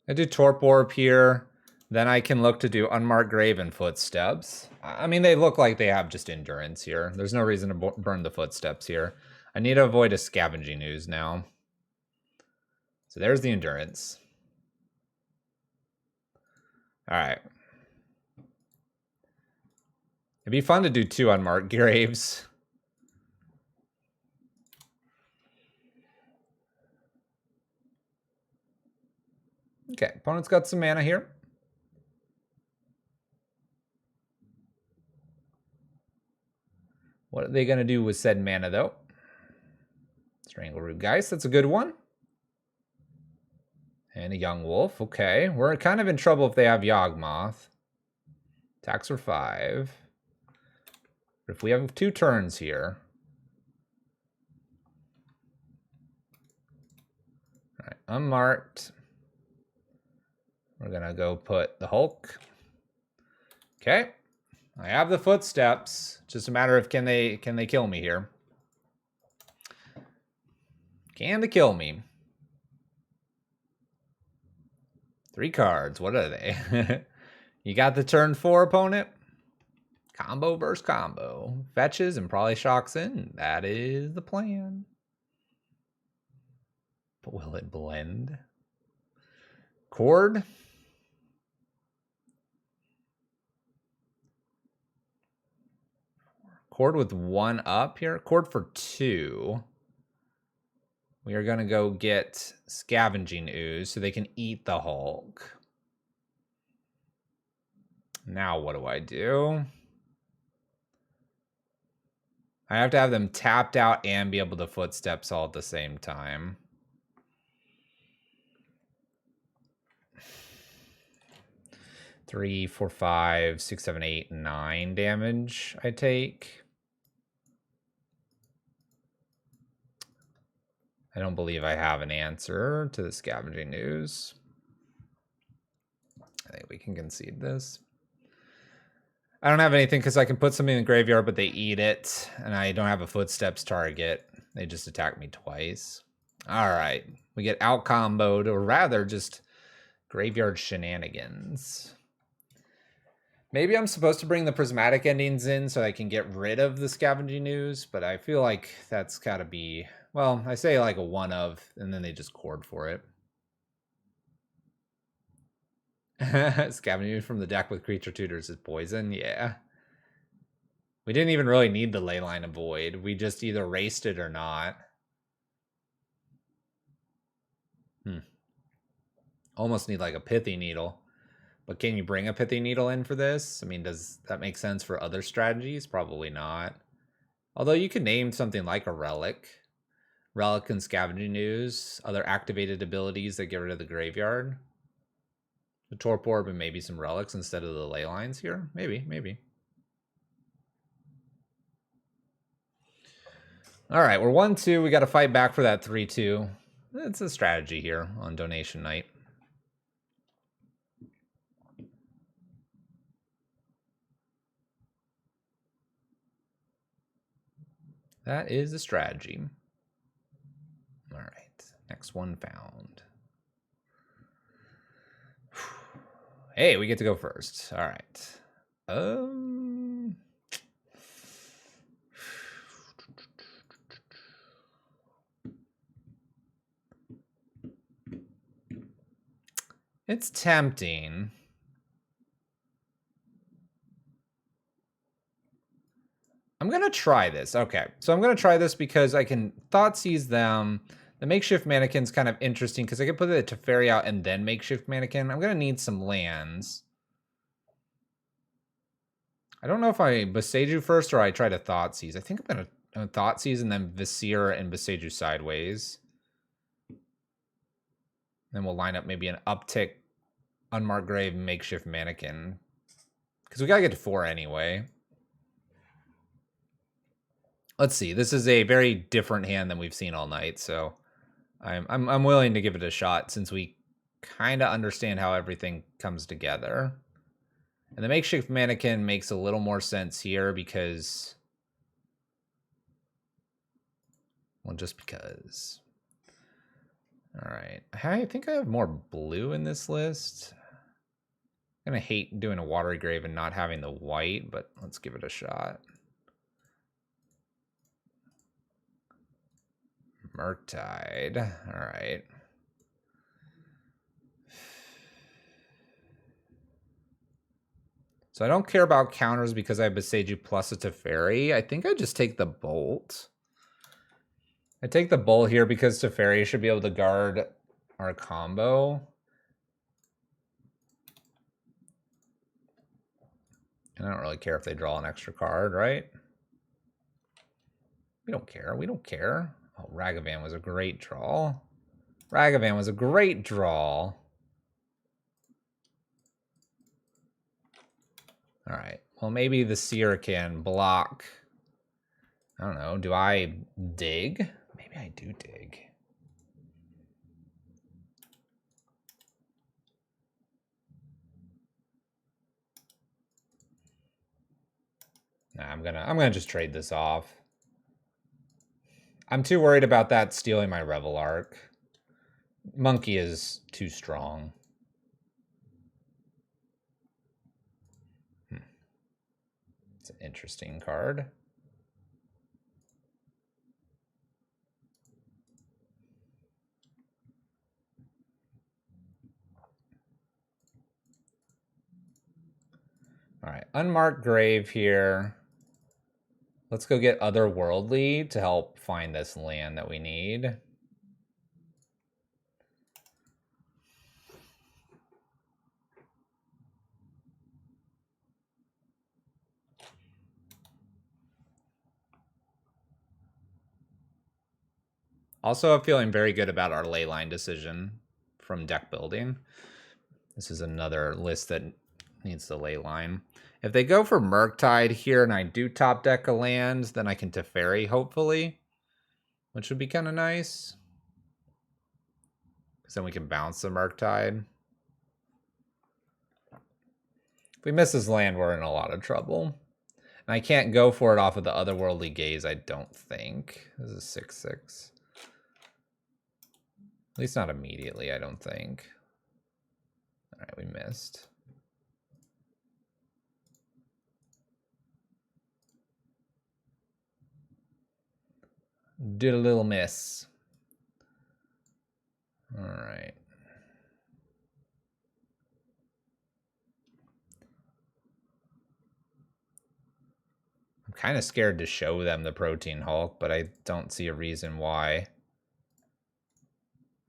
I do Torp Orb here. Then I can look to do Unmarked Grave and Footsteps. I mean, they look like they have just endurance here. There's no reason to burn the Footsteps here. I need to avoid a Scavenging Ooze now. So there's the endurance. All right. It'd be fun to do 2 Unmarked Graves. Okay, opponent's got some mana here. What are they going to do with said mana, though? Strangleroot Geist, that's a good one. And a Young Wolf, okay. We're kind of in trouble if they have Yawgmoth. Attacks for 5. But if we have 2 turns here... All right, unmarked. We're going to go put the Hulk. Okay. I have the Footsteps. Just a matter of can they kill me here? Can they kill me? 3 cards. What are they? You got the turn 4 opponent. Combo versus combo. Fetches and probably shocks in. That is the plan. But will it blend? Cord. Cord with 1 up here. Cord for 2. We are going to go get Scavenging Ooze so they can eat the Hulk. Now what do I do? I have to have them tapped out and be able to Footsteps all at the same time. Three, 4, 5, 6, 7, 8, 9 damage I take. I don't believe I have an answer to the Scavenging Ooze. I think we can concede this. I don't have anything because I can put something in the graveyard, but they eat it, and I don't have a Footsteps target. They just attack me twice. All right. We get out-comboed, or rather just graveyard shenanigans. Maybe I'm supposed to bring the Prismatic Endings in so I can get rid of the Scavenging Ooze, but I feel like that's got to be... Well, I say like a 1 of, and then they just cord for it. Scavenging from the deck with creature tutors is poison. Yeah. We didn't even really need the Leyline of Void. We just either raced it or not. Almost need like a Pithy Needle. But can you bring a Pithy Needle in for this? I mean, does that make sense for other strategies? Probably not. Although you could name something like a Relic. Relic and Scavenging Ooze. Other activated abilities that get rid of the graveyard. The Torp Orb and maybe some Relics instead of the Ley Lines here. Maybe. All right, we're 1-2. We got to fight back for that 3-2. It's a strategy here on donation night. That is a strategy. All right, next one found. Hey, we get to go first. All right. It's tempting. I'm going to try this. Okay, so I'm going to try this because I can Thoughtseize them. The makeshift mannequin's kind of interesting because I can put the Teferi out and then makeshift mannequin. I'm going to need some lands. I don't know if I Boseiju first or I try to Thoughtseize. I think I'm going to Thoughtseize and then Viscera and Boseiju sideways. Then we'll line up maybe an uptick, unmarked grave, makeshift mannequin. Because we got to get to 4 anyway. Let's see. This is a very different hand than we've seen all night, so I'm willing to give it a shot since we kind of understand how everything comes together. And the makeshift mannequin makes a little more sense here because, well, just because. All right. I think I have more blue in this list. I'm going to hate doing a watery grave and not having the white, but let's give it a shot. Murktide. All right. So I don't care about counters because I have Boseiju plus a Teferi. I think I just take the Bolt. I take the Bolt here because Teferi should be able to guard our combo. And I don't really care if they draw an extra card, right? We don't care. We don't care. Oh, Ragavan was a great draw. Ragavan was a great draw. All right. Well, maybe the Seer can block. I don't know. Do I dig? Maybe I do dig. Nah, I'm gonna just trade this off. I'm too worried about that stealing my Revel Arc. Monkey is too strong. It's an interesting card. All right, unmarked grave here. Let's go get Otherworldly to help find this land that we need. Also, I'm feeling very good about our leyline decision from deck building. This is another list that needs the leyline. If they go for Murktide here and I do top deck a land, then I can Teferi, hopefully, which would be kind of nice. Because then we can bounce the Murktide. If we miss this land, we're in a lot of trouble. And I can't go for it off of the Otherworldly Gaze, I don't think. This is 6/6. At least not immediately, I don't think. All right, we missed. Did a little miss. All right. I'm kind of scared to show them the Protean Hulk, but I don't see a reason why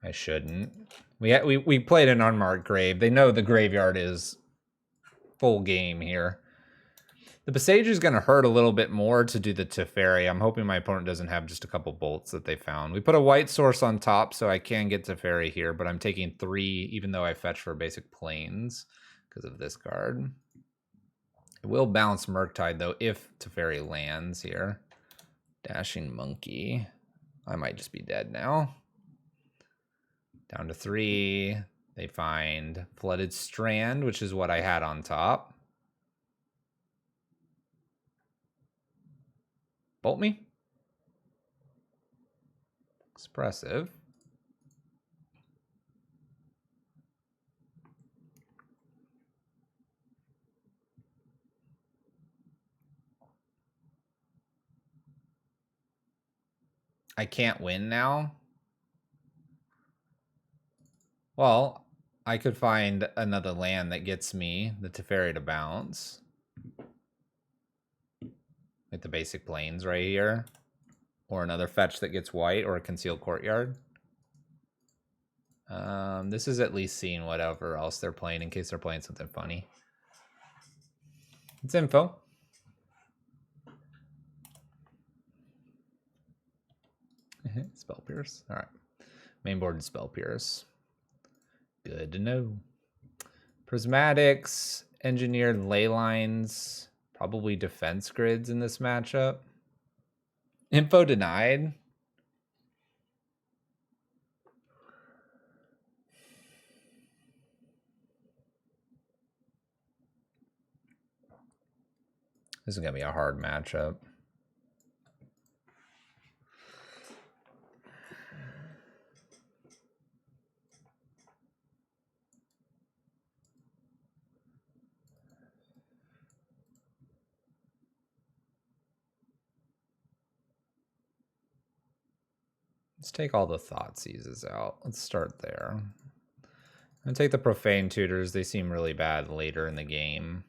I shouldn't. We played an unmarked grave. They know the graveyard is full game here. The Boseiju is going to hurt a little bit more to do the Teferi. I'm hoping my opponent doesn't have just a couple bolts that they found. We put a white source on top, so I can get Teferi here, but I'm taking 3, even though I fetch for basic planes because of this card. It will bounce Murktide, though, if Teferi lands here. Dashing Monkey. I might just be dead now. Down to 3. They find Flooded Strand, which is what I had on top. Bolt me. Expressive. I can't win now. Well, I could find another land that gets me the Teferi to bounce. Like the basic plains right here. Or another fetch that gets white, or a concealed courtyard. This is at least seeing whatever else they're playing in case they're playing something funny. It's info. Spell Pierce. All right. Main board and Spell Pierce. Good to know. Prismatics, engineered ley lines, probably defense grids in this matchup. Info denied. This is going to be a hard matchup. Let's take all the Thoughtseizes out. Let's start there. And take the Profane Tutors. They seem really bad later in the game.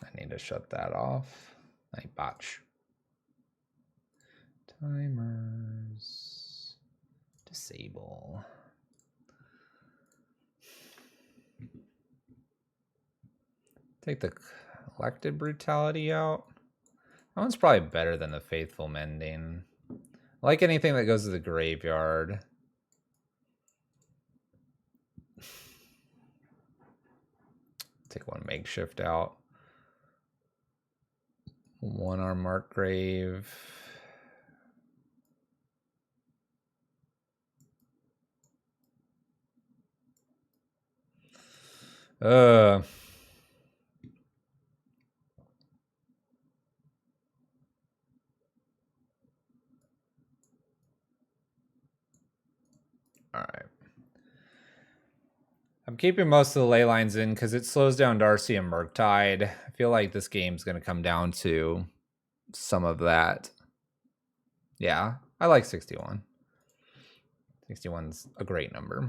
I need to shut that off. I botch. Timers. Disable. Take the Elected Brutality out. That one's probably better than the Faithful Mending. I like anything that goes to the graveyard. Take one Makeshift out. One Arm Markgrave. All right. I'm keeping most of the ley lines in because it slows down Darcy and Murktide. I feel like this game's going to come down to some of that. Yeah, I like 61. 61's a great number.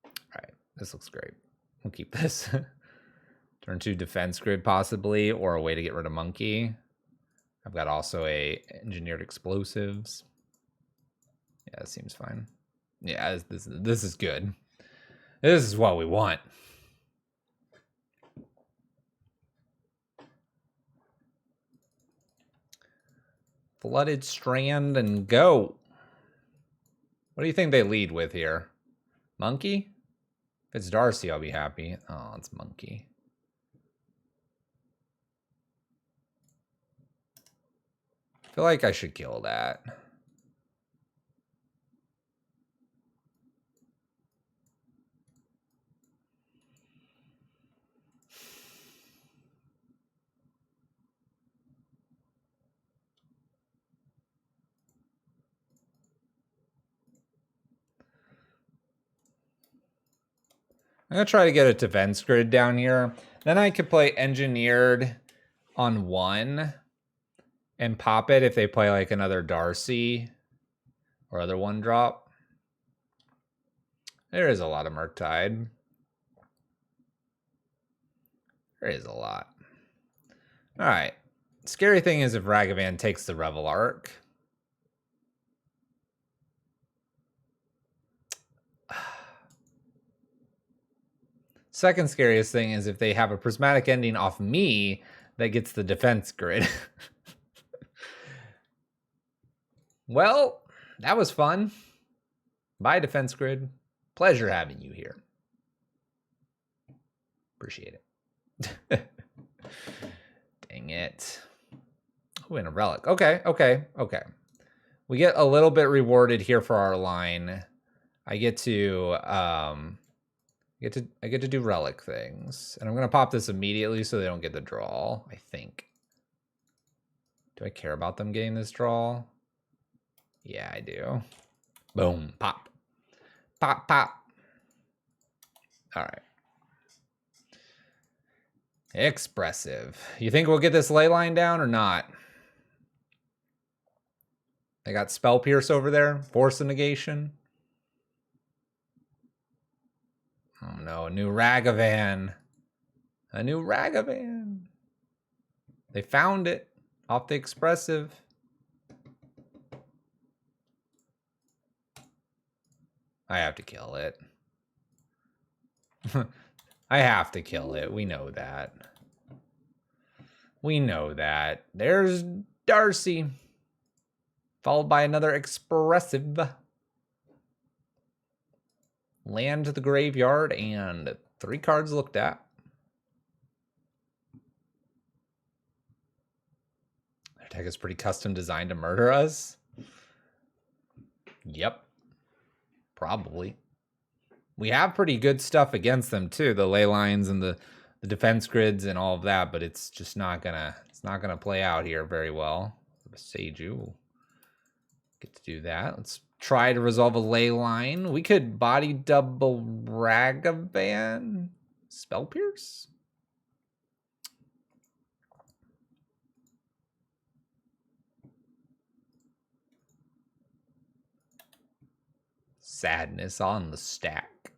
All right, this looks great. We'll keep this. Turn 2 defense grid possibly, or a way to get rid of Monkey. I've got also a engineered explosives. Yeah, that seems fine. Yeah, this is good. This is what we want. Flooded Strand and go. What do you think they lead with here? Monkey? If it's Darcy, I'll be happy. Oh, it's Monkey. I feel like I should kill that. I'm going to try to get a defense grid down here. Then I could play engineered on 1 and pop it if they play like another Darcy or other 1-drop. There is a lot of Murktide. There is a lot. All right. Scary thing is if Ragavan takes the Revel Arc. Second scariest thing is if they have a prismatic ending off me that gets the defense grid. Well, that was fun. Bye, defense grid. Pleasure having you here. Appreciate it. Dang it. Oh, and a relic. Okay. We get a little bit rewarded here for our line. I get to I get to do relic things. And I'm going to pop this immediately so they don't get the draw, I think. Do I care about them getting this draw? Yeah, I do. Boom. Pop. Pop, pop. All right. Expressive. You think we'll get this ley line down or not? They got Spell Pierce over there. Force of Negation. Oh no, a new Ragavan. A new Ragavan. They found it off the Expressive. I have to kill it. I have to kill it. We know that. We know that. There's Darcy. Followed by another Expressive. Land to the graveyard and 3 cards looked at. Their deck is pretty custom designed to murder us. Yep. Probably. We have pretty good stuff against them too. The ley lines and the defense grids and all of that, but it's just not gonna play out here very well. Seiju will get to do that. Let's try to resolve a ley line. We could body double Ragavan. Spell Pierce? Sadness on the stack.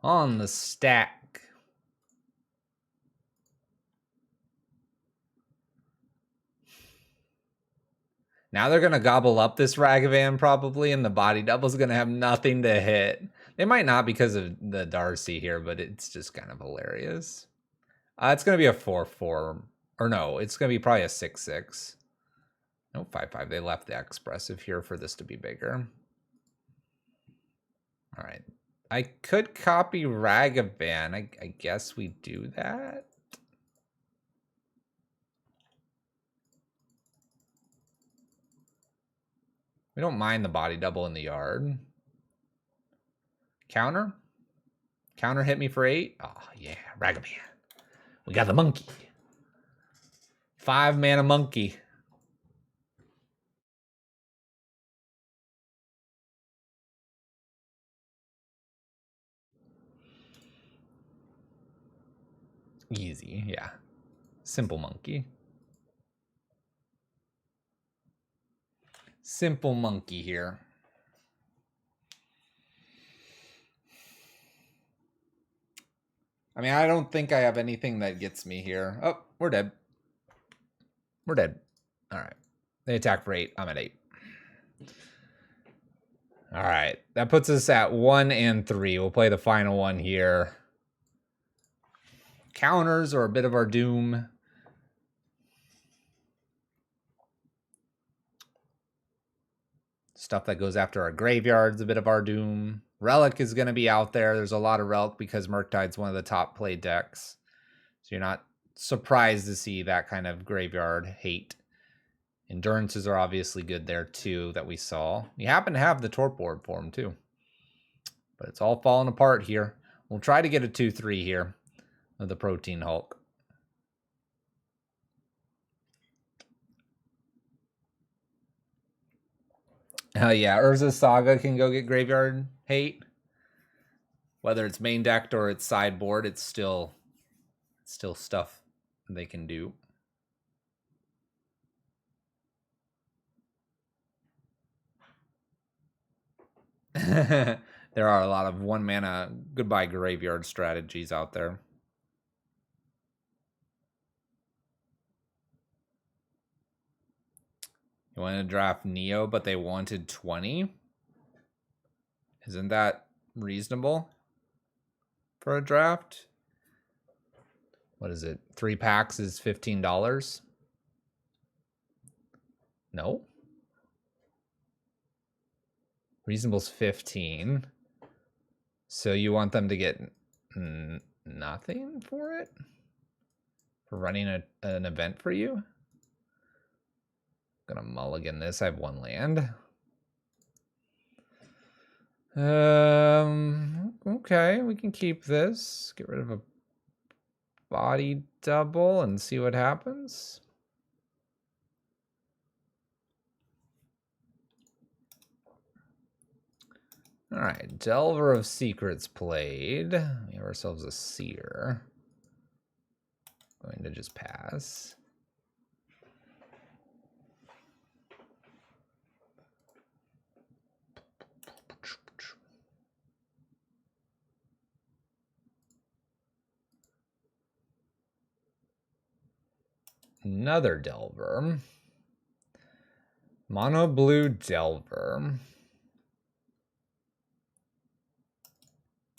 On the stack. Now they're going to gobble up this Ragavan probably, and the body double's going to have nothing to hit. They might not because of the Darcy here, but it's just kind of hilarious. It's going to be a 4-4. Or no, it's going to be probably a 6-6. No, 5-5. They left the Expressive here for this to be bigger. All right. I could copy Ragavan. I guess we do that. We don't mind the body double in the yard. Counter? Counter hit me for 8? Oh, yeah. Ragavan. We got the monkey. 5-mana monkey. Easy, yeah. Simple monkey. Simple monkey here. I mean, I don't think I have anything that gets me here. Oh, we're dead. We're dead. All right. They attack for 8. I'm at 8. All right. That puts us at 1 and 3. We'll play the final one here. Counters are a bit of our doom. Stuff that goes after our graveyard's a bit of our doom. Relic is going to be out there. There's a lot of Relic because Murktide's one of the top played decks. So you're not surprised to see that kind of graveyard hate. Endurances are obviously good there too that we saw. You happen to have the Torp board for them too. But it's all falling apart here. We'll try to get a 2-3 here of the Protean Hulk. Yeah, Urza's Saga can go get graveyard hate. Whether it's main decked or it's sideboard, it's still stuff they can do. There are a lot of 1-mana goodbye graveyard strategies out there. You wanted to draft Neo, but they wanted 20? Isn't that reasonable for a draft? What is it? 3 packs is $15? No? Reasonable's 15. So you want them to get nothing for it? For running an event for you? I'm gonna mulligan this. I have 1 land. Okay, we can keep this. Get rid of a body double and see what happens. All right, Delver of Secrets played. We have ourselves a Seer. Going to just pass. another Delver. Mono blue Delver.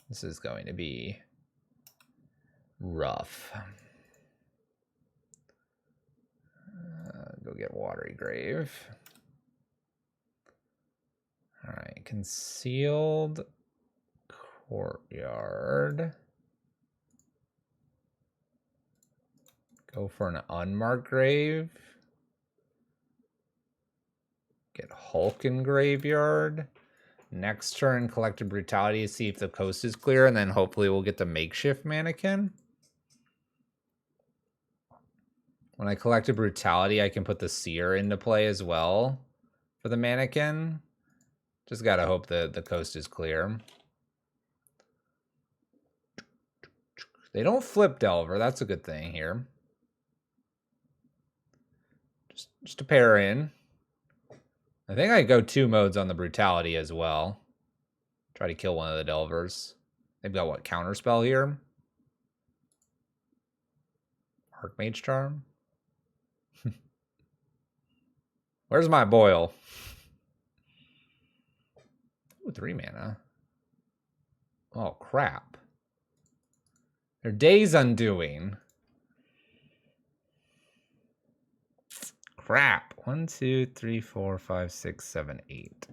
This is going to be rough. Go get Watery Grave. All right, Concealed Courtyard. Go for an unmarked grave. Get Hulk in Graveyard. Next turn, Collected Brutality to see if the coast is clear, and then hopefully we'll get the Makeshift Mannequin. When I collected Brutality, I can put the Seer into play as well for the Mannequin. Just gotta hope that the coast is clear. They don't flip Delver. That's a good thing here. Just to pair in. I think I go 2 modes on the Brutality as well. Try to kill one of the Delvers. They've got what, Counterspell here? Archmage Charm? Where's my Boil? Ooh, 3 mana. Oh, crap. Their Days Undoing. Crap. 1, 2, 3, 4, 5, 6, 7, 8.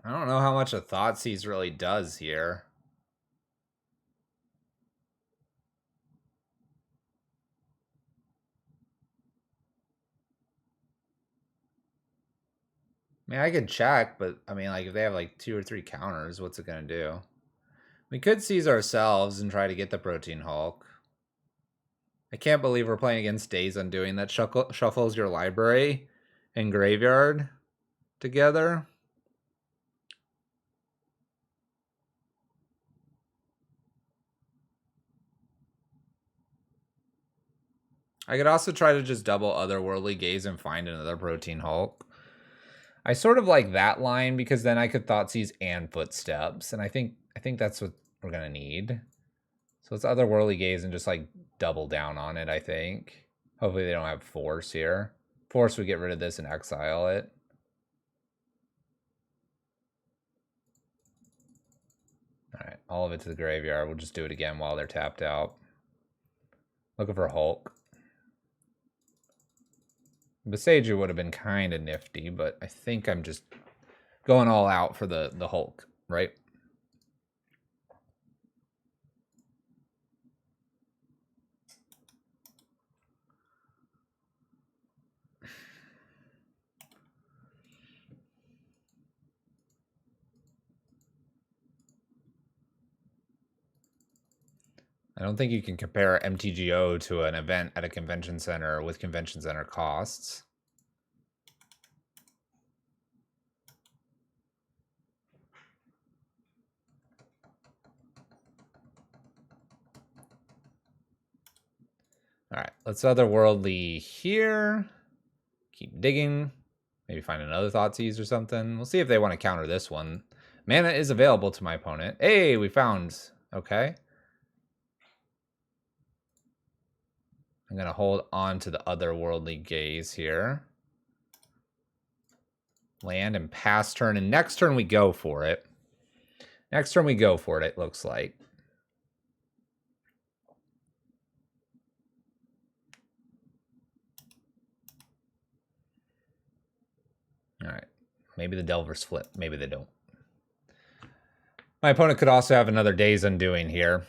I don't know how much a Thoughtseize really does here. I mean, I could check, but I mean, like, if they have like 2 or 3 counters, what's it gonna do? We could seize ourselves and try to get the Protean Hulk. I can't believe we're playing against Days Undoing that shuffles your library and graveyard together. I could also try to just double Otherworldly Gaze and find another Protean Hulk. I sort of like that line because then I could Thoughtseize and Footsteps, and I think that's what we're gonna need. So it's Otherworldly Gaze and just like double down on it, I think. Hopefully they don't have Force here. Force would get rid of this and exile it. Alright, all of it to the graveyard. We'll just do it again while they're tapped out. Looking for Hulk. Besaju would have been kind of nifty, but I think I'm just going all out for the Hulk, right? I don't think you can compare MTGO to an event at a convention center with convention center costs. All right, let's Otherworldly here. Keep digging. Maybe find another Thoughtseize or something. We'll see if they want to counter this one. Mana is available to my opponent. Hey, we found. Okay. I'm going to hold on to the Otherworldly Gaze here. Land and pass turn. And next turn we go for it. Next turn we go for it, it looks like. All right. Maybe the Delvers flip. Maybe they don't. My opponent could also have another Days Undoing here.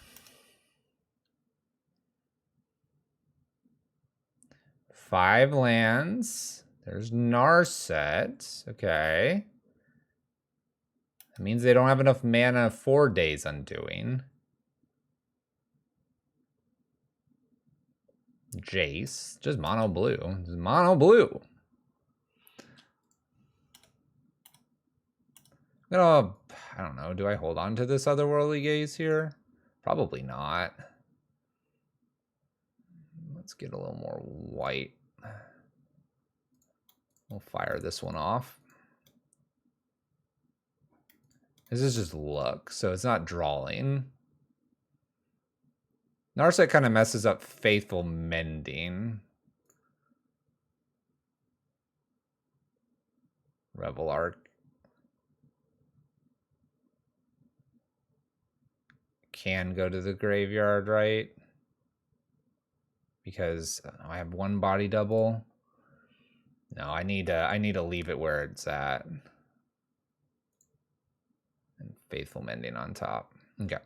5 lands. There's Narset. Okay. That means they don't have enough mana for Days Undoing. Jace. Just mono blue. Just mono blue. I'm gonna, I don't know, do I hold on to this Otherworldly Gaze here? Probably not. Let's get a little more white. We'll fire this one off. This is just look, so it's not drawing. Narset kind of messes up Faithful Mending. Rebel Arc. Can go to the graveyard, right? Because I have one body double. No, I need to leave it where it's at. And Faithful Mending on top. Okay.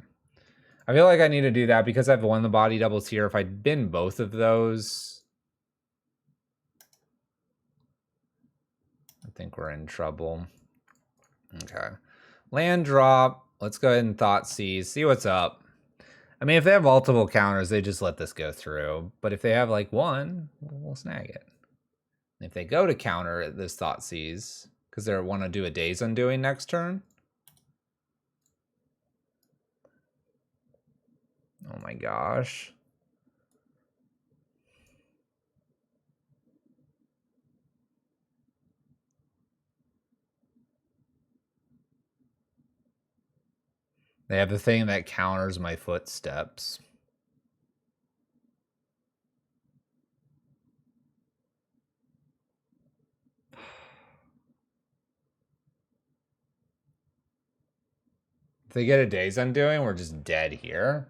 I feel like I need to do that because I've won the body doubles here. If I'd been both of those, I think we're in trouble. Okay. Land drop. Let's go ahead and Thoughtseize. See what's up. I mean, if they have multiple counters, they just let this go through. But if they have like one, we'll snag it. If they go to counter this Thoughtseize, because they want to do a Days Undoing next turn. Oh my gosh. They have the thing that counters my footsteps. If they get a Days Undoing, we're just dead here.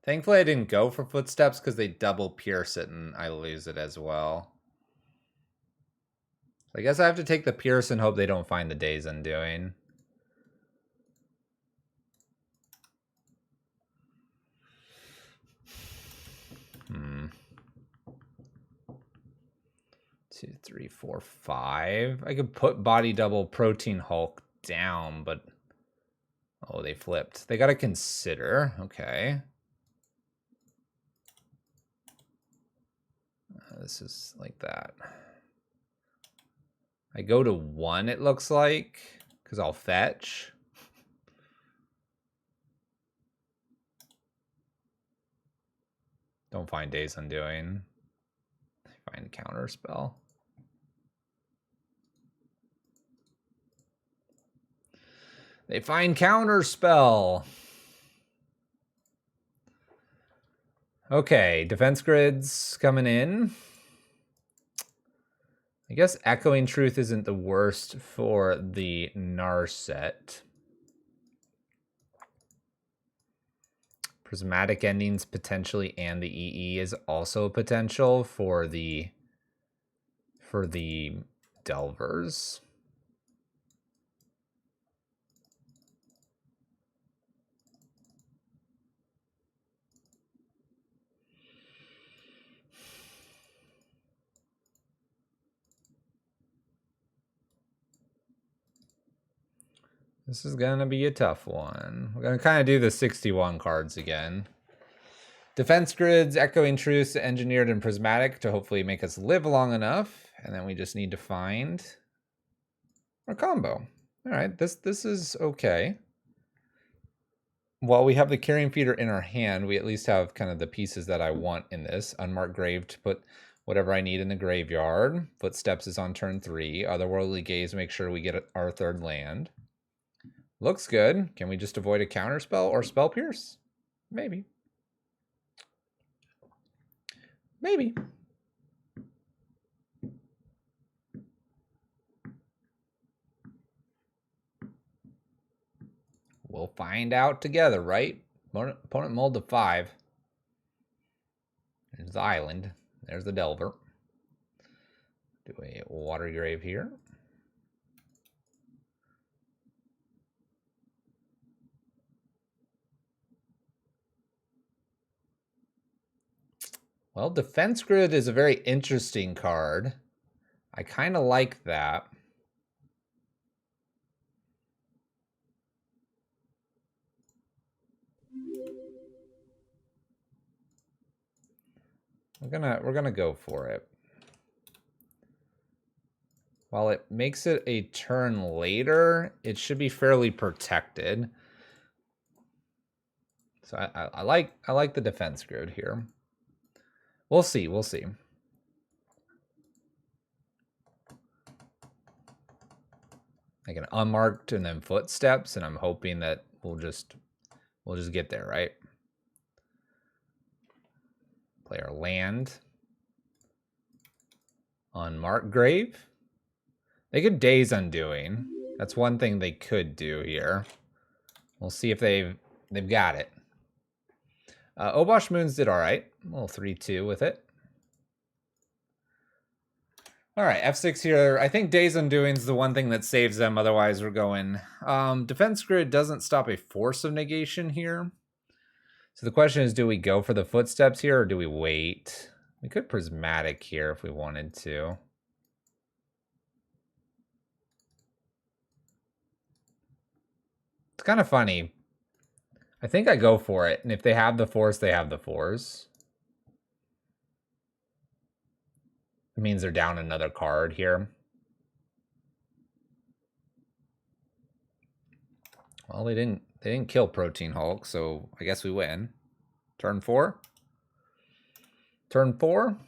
Thankfully, I didn't go for footsteps because they double pierce it and I lose it as well. I guess I have to take the pierce and hope they don't find the Days Undoing. Hmm. 2, 3, 4, 5. I could put body double Protean Hulk down, but oh, they flipped. They got to consider. Okay. This is like that. I go to 1, it looks like, because I'll fetch. Don't find Days Undoing. Find a counter spell. They find counter spell. Okay, defense grids coming in. I guess Echoing Truth isn't the worst for the Narset. Prismatic Endings potentially, and the EE is also a potential for the Delvers. This is going to be a tough one. We're going to kind of do the 61 cards again. Defense grids, Echoing Truths, Engineered, and Prismatic to hopefully make us live long enough. And then we just need to find our combo. All right, this is okay. While we have the Carrion Feeder in our hand, we at least have kind of the pieces that I want in this. Unmarked Grave to put whatever I need in the graveyard. Footsteps is on turn 3. Otherworldly Gaze, make sure we get our 3rd land. Looks good. Can we just avoid a counter spell or spell pierce? Maybe. Maybe. We'll find out together, right? Opponent mulled to 5. There's the island. There's the Delver. Do a Water Grave here. Well, Defense Grid is a very interesting card. I kind of like that. We're gonna go for it. While it makes it a turn later, it should be fairly protected. So I like the Defense Grid here. We'll see. like an unmarked and then footsteps, and I'm hoping that we'll just get there, right? Play our land. Unmarked grave. They could Days Undoing. That's one thing they could do here. We'll see if they've got it. Obosh Moons did all right. A little 3-2 with it. All right, F6 here. I think Days Undoing is the one thing that saves them. Otherwise, we're going. Defense Grid doesn't stop a Force of Negation here. So the question is, do we go for the Footsteps here or do we wait? We could Prismatic here if we wanted to. It's kind of funny. I think I go for it. And if they have the Force, they have the Force. It means they're down another card here. Well, they didn't kill Protean Hulk, so I guess we win. Turn 4. Turn 4.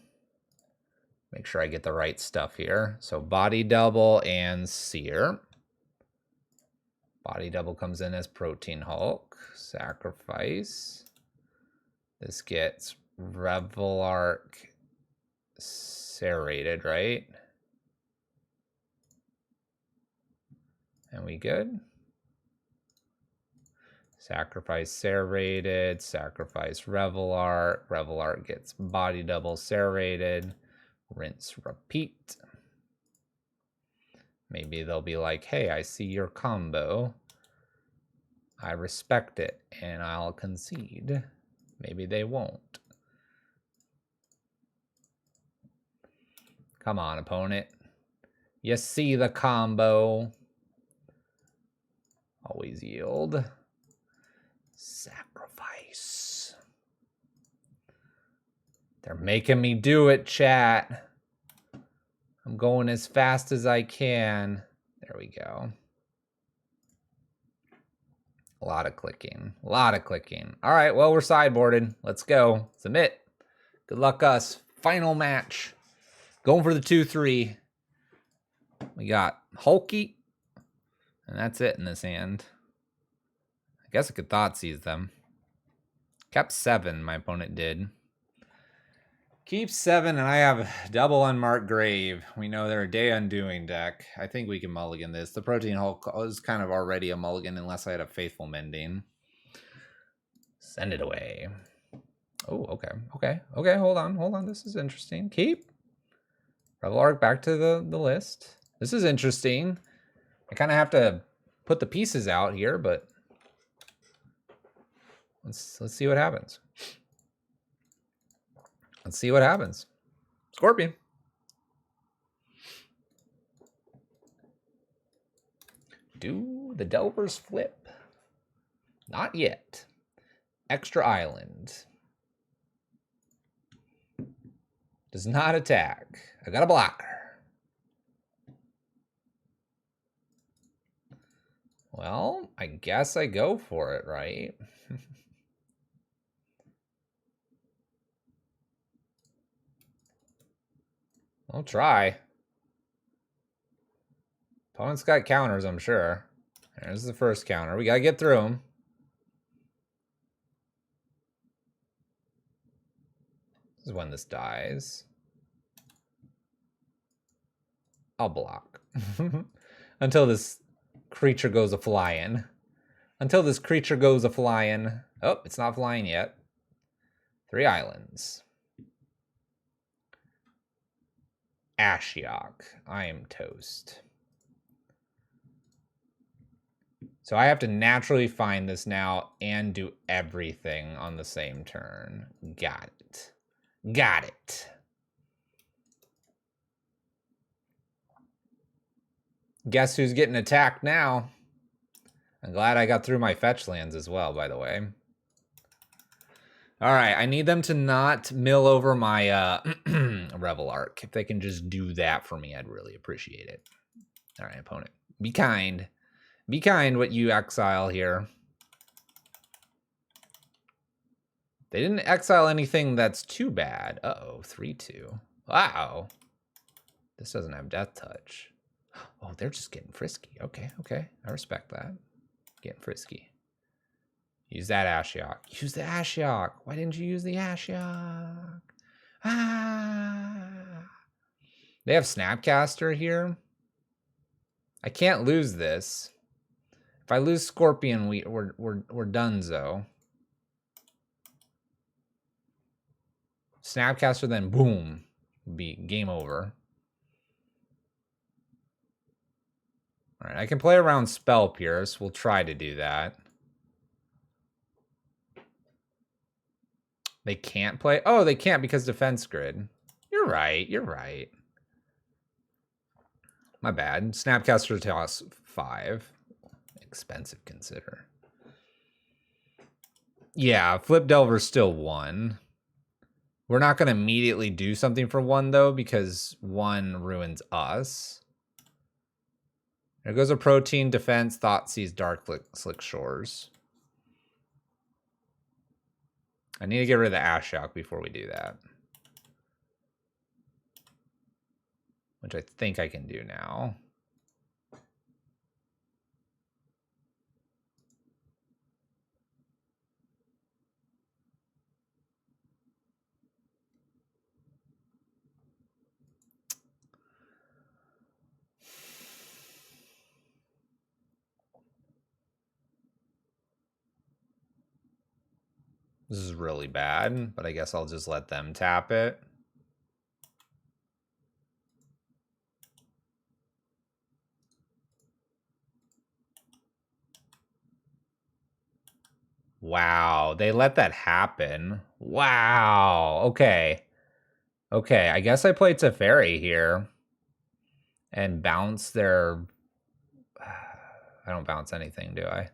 Make sure I get the right stuff here. So Body Double and Seer. Body Double comes in as Protean Hulk. Sacrifice. This gets Revelark serrated, right? And we good? Sacrifice serrated, sacrifice Revelark. Revelark gets Body Double serrated. Rinse, repeat. Maybe they'll be like, hey, I see your combo. I respect it, and I'll concede. Maybe they won't. Come on, opponent. You see the combo. Always yield. Sacrifice. They're making me do it, chat. I'm going as fast as I can. There we go. A lot of clicking. A lot of clicking. All right, well, we're sideboarded. Let's go. Submit. Good luck, us. Final match. Going for the 2-3. We got Hulky. And that's it in this hand. I guess I could Thoughtseize them. Kept 7, my opponent did. Keep 7, and I have double Unmarked Grave. We know they're a Day Undoing deck. I think we can mulligan this. The Protean Hulk was kind of already a mulligan unless I had a Faithful Mending. Send it away. Oh, okay. Okay, hold on. This is interesting. Keep. Revelark back to the list. This is interesting. I kind of have to put the pieces out here, but let's see what happens. Let's see what happens. Scorpion. Do the Delvers flip? Not yet. Extra Island. Does not attack. I got a blocker. Well, I guess I go for it, right? I'll try. Opponent's got counters, I'm sure. There's the first counter. We gotta get through them. This is when this dies. I'll block. Until this creature goes a-flying. Until this creature goes a-flying. Oh, it's not flying yet. 3 islands. Ashiok. I am toast. So I have to naturally find this now and do everything on the same turn. Got it. Got it. Guess who's getting attacked now? I'm glad I got through my fetch lands as well, by the way. All right, I need them to not mill over my Revelark. If they can just do that for me, I'd really appreciate it. All right, opponent. Be kind. Be kind what you exile here. They didn't exile anything that's too bad. Uh-oh, 3-2. Wow. This doesn't have Death Touch. Oh, they're just getting frisky. Okay, okay. I respect that. Getting frisky. Use that Ashiok. Use the Ashiok. Why didn't you use the Ashiok? Ah. They have Snapcaster here. I can't lose this. If I lose Scorpion, we're donezo. Snapcaster, then boom, be game over. All right, I can play around Spell Pierce. We'll try to do that. They can't play. Oh, they can't because defense grid. You're right. You're right. My bad. Snapcaster toss 5. Expensive, consider. Yeah, Flip Delver's still 1. We're not going to immediately do something for 1, though, because 1 ruins us. There goes a Protean, defense, Thoughtseize, Dark Slick Shores. I need to get rid of the Ashiok before we do that. Which I think I can do now. This is really bad, but I guess I'll just let them tap it. Wow, they let that happen. Wow, okay. Okay, I guess I play Teferi here. And bounce their... I don't bounce anything, do I?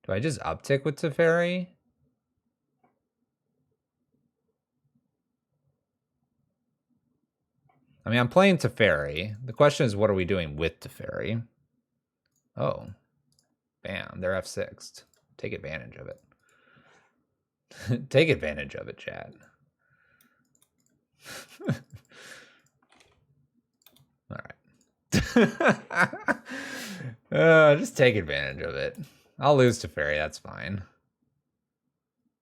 Do I just uptick with Teferi? I mean, I'm playing Teferi. The question is, what are we doing with Teferi? Oh. Bam, they're F6'd. Take advantage of it. Take advantage of it, chat. All right. Just take advantage of it. I'll lose to Fairy, that's fine.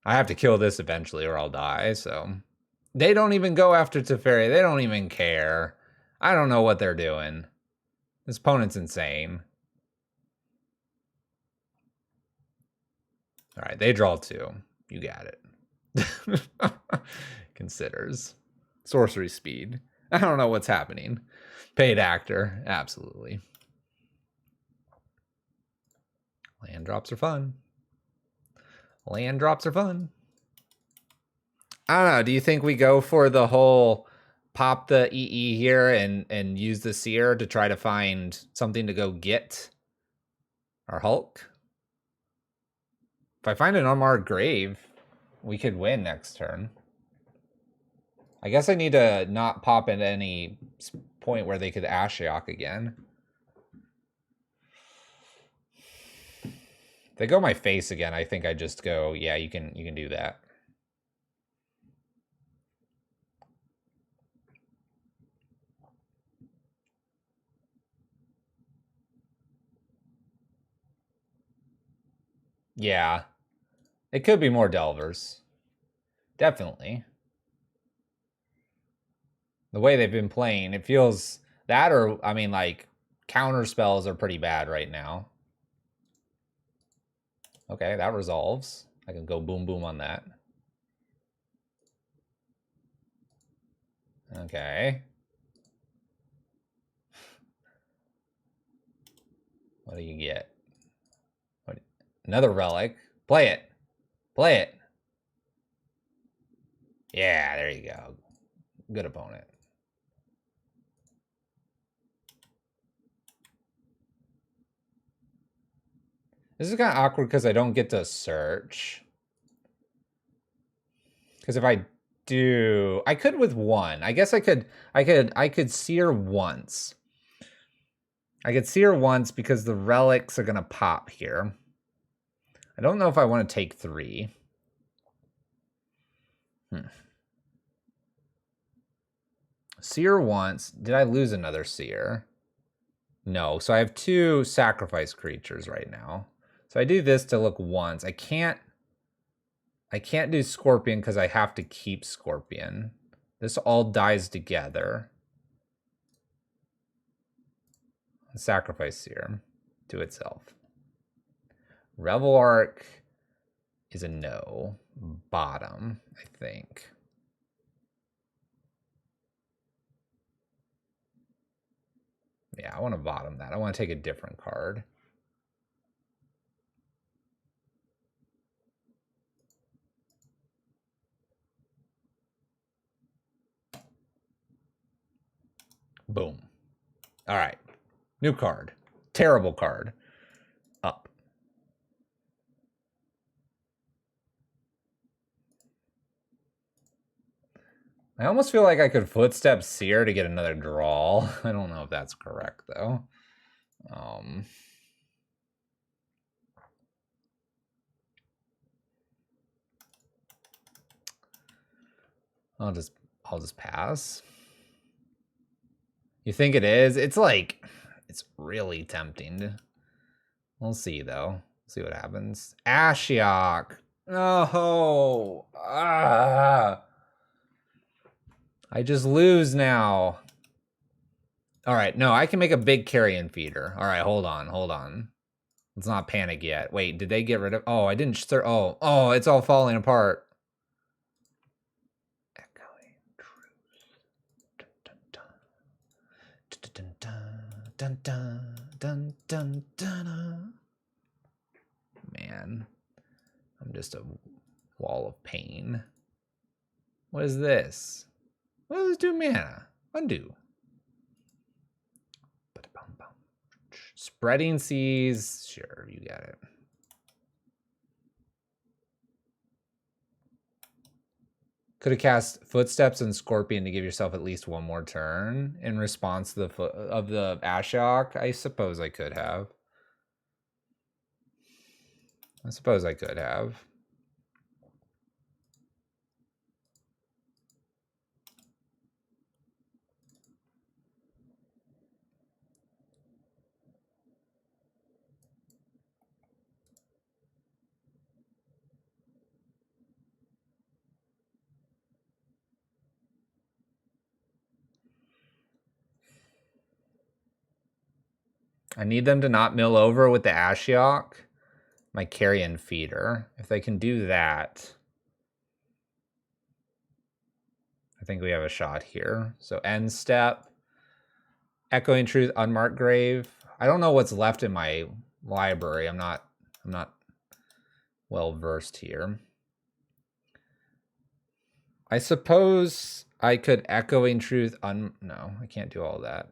I have to kill this eventually or I'll die, so... They don't even go after Teferi. They don't even care. I don't know what they're doing. This opponent's insane. All right, they draw 2. You got it. Considers. Sorcery speed. I don't know what's happening. Paid actor. Absolutely. Land drops are fun. Land drops are fun. I don't know. Do you think we go for the whole pop the EE here and use the Seer to try to find something to go get our Hulk? If I find an unmarked grave, we could win next turn. I guess I need to not pop at any point where they could Ashiok again. If they go my face again, I think I just go, yeah, you can do that. Yeah. It could be more Delvers. Definitely. The way they've been playing, it feels that, or, I mean, like, counter spells are pretty bad right now. Okay, that resolves. I can go boom boom on that. Okay. What do you get? Another relic. Play it. Play it. Yeah, there you go. Good opponent. This is kind of awkward because I don't get to search. Because if I do, I could with 1. I guess I could seer once. I could seer once because the relics are gonna pop here. I don't know if I want to take 3. Seer once. Did I lose another seer? No. So I have 2 sacrifice creatures right now. So I do this to look once. I can't do Scorpion because I have to keep Scorpion. This all dies together. Sacrifice Seer to itself. Revel Arc is a no. Bottom, I think. Yeah, I want to bottom that. I want to take a different card. Boom. All right. New card. Terrible card. Up. I almost feel like I could Footstep Seer to get another draw. I don't know if that's correct, though. I'll just pass. You think it is? It's like, it's really tempting. We'll see, though. See what happens. Ashiok. Oh. Ah. I just lose now. All right. No, I can make a big carrion feeder. All right. Hold on. Let's not panic yet. Wait, did they get rid of... Oh, I didn't start... Oh, it's all falling apart. Echoing truth. Dun, dun, dun, dun, dun, dun, dun, dun. Man, I'm just a wall of pain. What is this? What does this do mana? Undo. Spreading Seas. Sure, you got it. Could have cast Footsteps and Scorpion to give yourself at least one more turn in response to the Ashiok. I suppose I could have. I need them to not mill over with the Ashiok. My carrion feeder. If they can do that, I think we have a shot here. So end step. Echoing Truth, Unmarked Grave. I don't know what's left in my library. I'm not well versed here. I suppose I could Echoing Truth no, I can't do all that.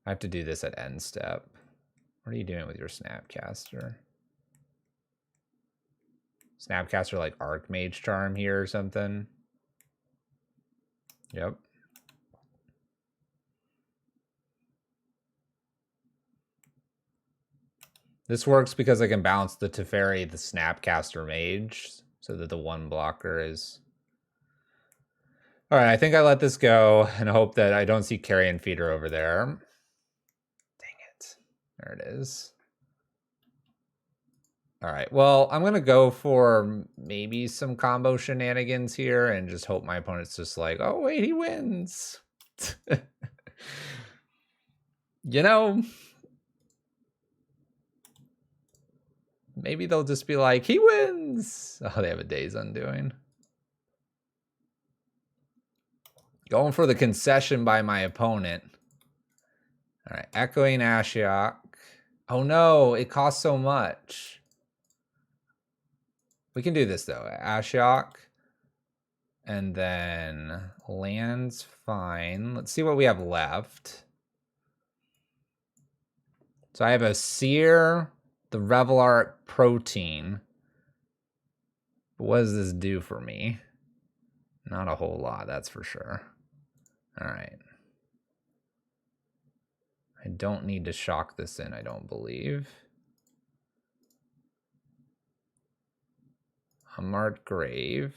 I have to do this at end step. What are you doing with your Snapcaster? Snapcaster like Archmage Charm here or something? Yep. This works because I can bounce the Teferi, the Snapcaster Mage, so that the one blocker is... All right, I think I let this go and hope that I don't see Carrion Feeder over there. Dang it. There it is. All right, well, I'm going to go for maybe some combo shenanigans here and just hope my opponent's just like, oh, wait, he wins. You know, maybe they'll just be like, he wins. Oh, they have a Day's Undoing. Going for the concession by my opponent. All right, Echoing Ashiok. Oh, no, it costs so much. We can do this, though. Ashiok. And then land's fine. Let's see what we have left. So I have a Seer, the Revel Arc, Protean. But what does this do for me? Not a whole lot, that's for sure. All right. I don't need to shock this in, I don't believe. Unmarked grave.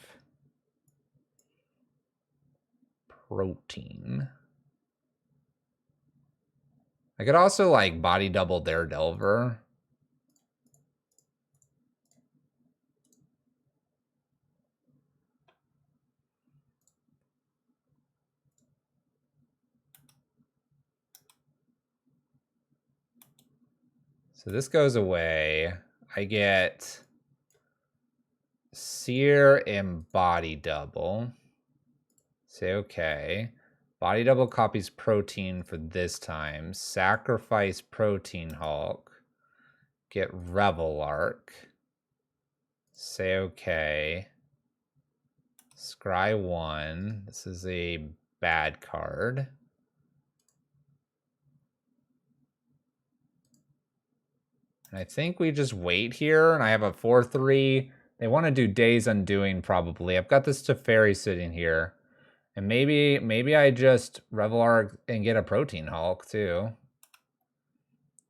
Protean. I could also like body double their Delver. So this goes away. I get Seer and body double. Say okay. Body double copies Protean for this time. Sacrifice Protean Hulk. Get Revelark. Say okay. Scry 1. This is a bad card. And I think we just wait here, and I have a 4/3. They want to do Days Undoing, probably. I've got this Teferi sitting here. And maybe I just Revelark and get a Protean Hulk, too.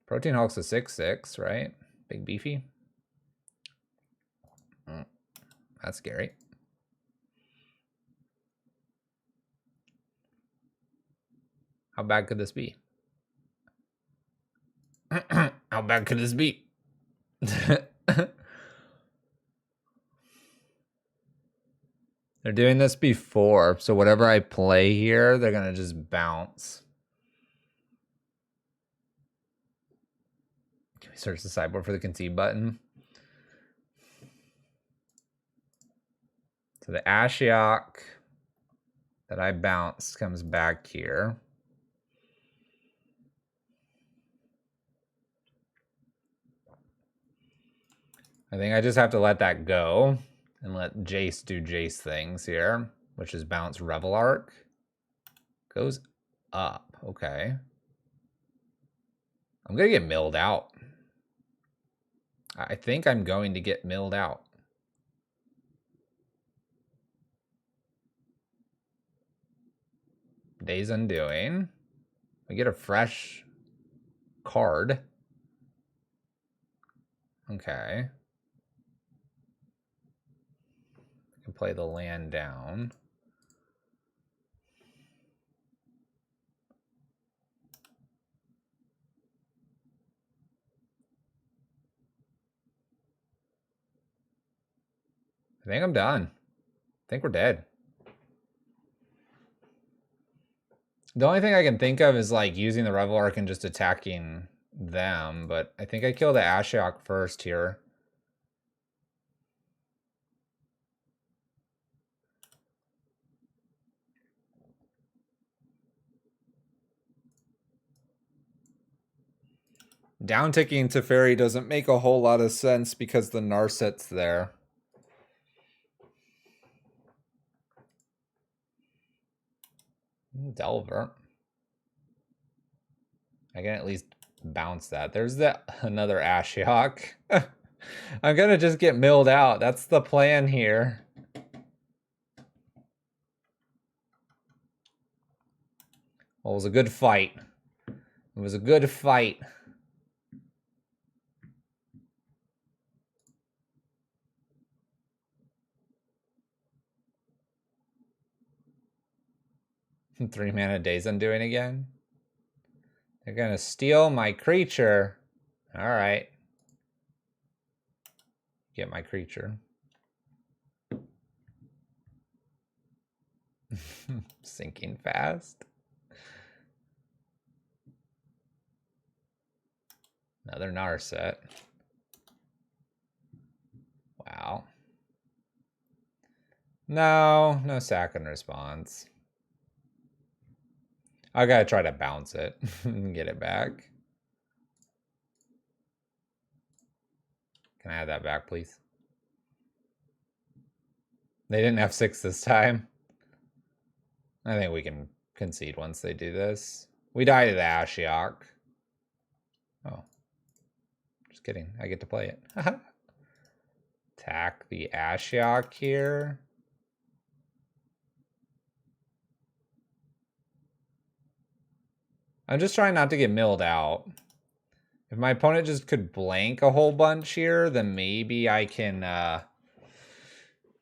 Protean Hulk's a 6/6, right? Big beefy. That's scary. How bad could this be? How bad could this be? They're doing this before, so whatever I play here, they're going to just bounce. Can we search the sideboard for the concede button? So the Ashiok that I bounced comes back here. I think I just have to let that go and let Jace do Jace things here, which is bounce Revelark. Goes up. Okay. I'm going to get milled out. I think I'm going to get milled out. Days Undoing. We get a fresh card. Okay. I can play the land down. I think I'm done. I think we're dead. The only thing I can think of is like using the Revelark and just attacking them, but I think I kill the Ashiok first here. Down-ticking Teferi doesn't make a whole lot of sense because the Narset's there. Delver. I can at least bounce that. There's another Ashiok. I'm gonna just get milled out. That's the plan here. Well, it was a good fight. It was a good fight. Three mana Days Undoing again. They're gonna steal my creature. All right. Get my creature. Sinking fast. Another Narset. Wow. No sack and response. I gotta try to bounce it and get it back. Can I have that back, please? They didn't have 6 this time. I think we can concede once they do this. We die to the Ashiok. Oh. Just kidding. I get to play it. Attack the Ashiok here. I'm just trying not to get milled out. If my opponent just could blank a whole bunch here, then maybe I can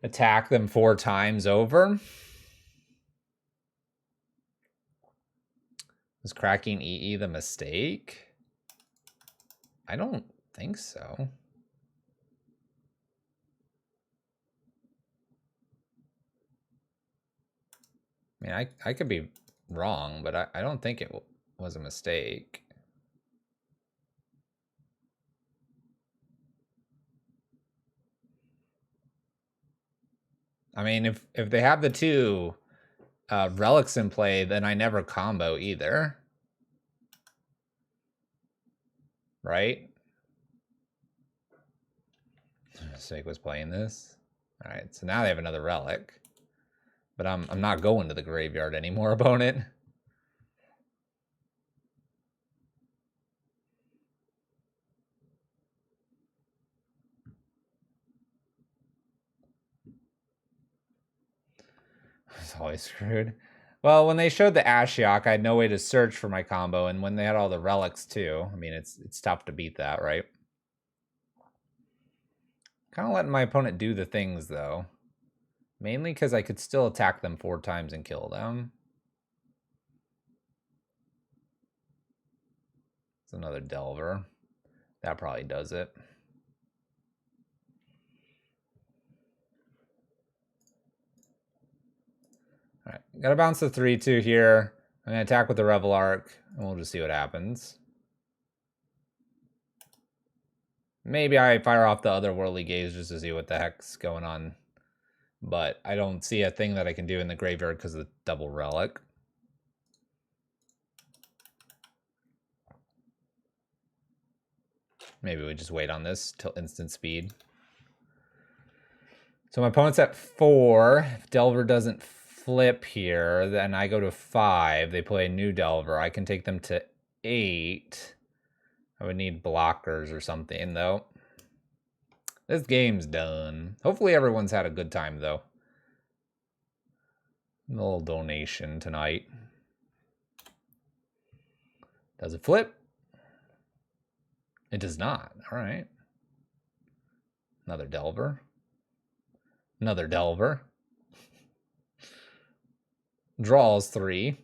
attack them 4 times over. Was cracking EE the mistake? I don't think so. I mean, I could be wrong, but I don't think it was a mistake. I mean, if they have the 2 relics in play, then I never combo either. Right? Mistake was playing this. All right, so now they have another relic. But I'm not going to the graveyard anymore, opponent. It's always screwed. Well, when they showed the Ashiok, I had no way to search for my combo, and when they had all the relics too, I mean, it's tough to beat that, right? Kind of letting my opponent do the things, though. Mainly because I could still attack them 4 times and kill them. It's another Delver. That probably does it. All right, gotta bounce the 3/2 here. I'm gonna attack with the Revel Arc, and we'll just see what happens. Maybe I fire off the Otherworldly Gaze just to see what the heck's going on. But I don't see a thing that I can do in the graveyard because of the double relic. Maybe we just wait on this till instant speed. So my opponent's at 4. If Delver doesn't flip here, then I go to 5. They play a new Delver. I can take them to 8. I would need blockers or something, though. This game's done. Hopefully everyone's had a good time, though. A little donation tonight. Does it flip? It does not. All right. Another Delver. Another Delver. Draws 3.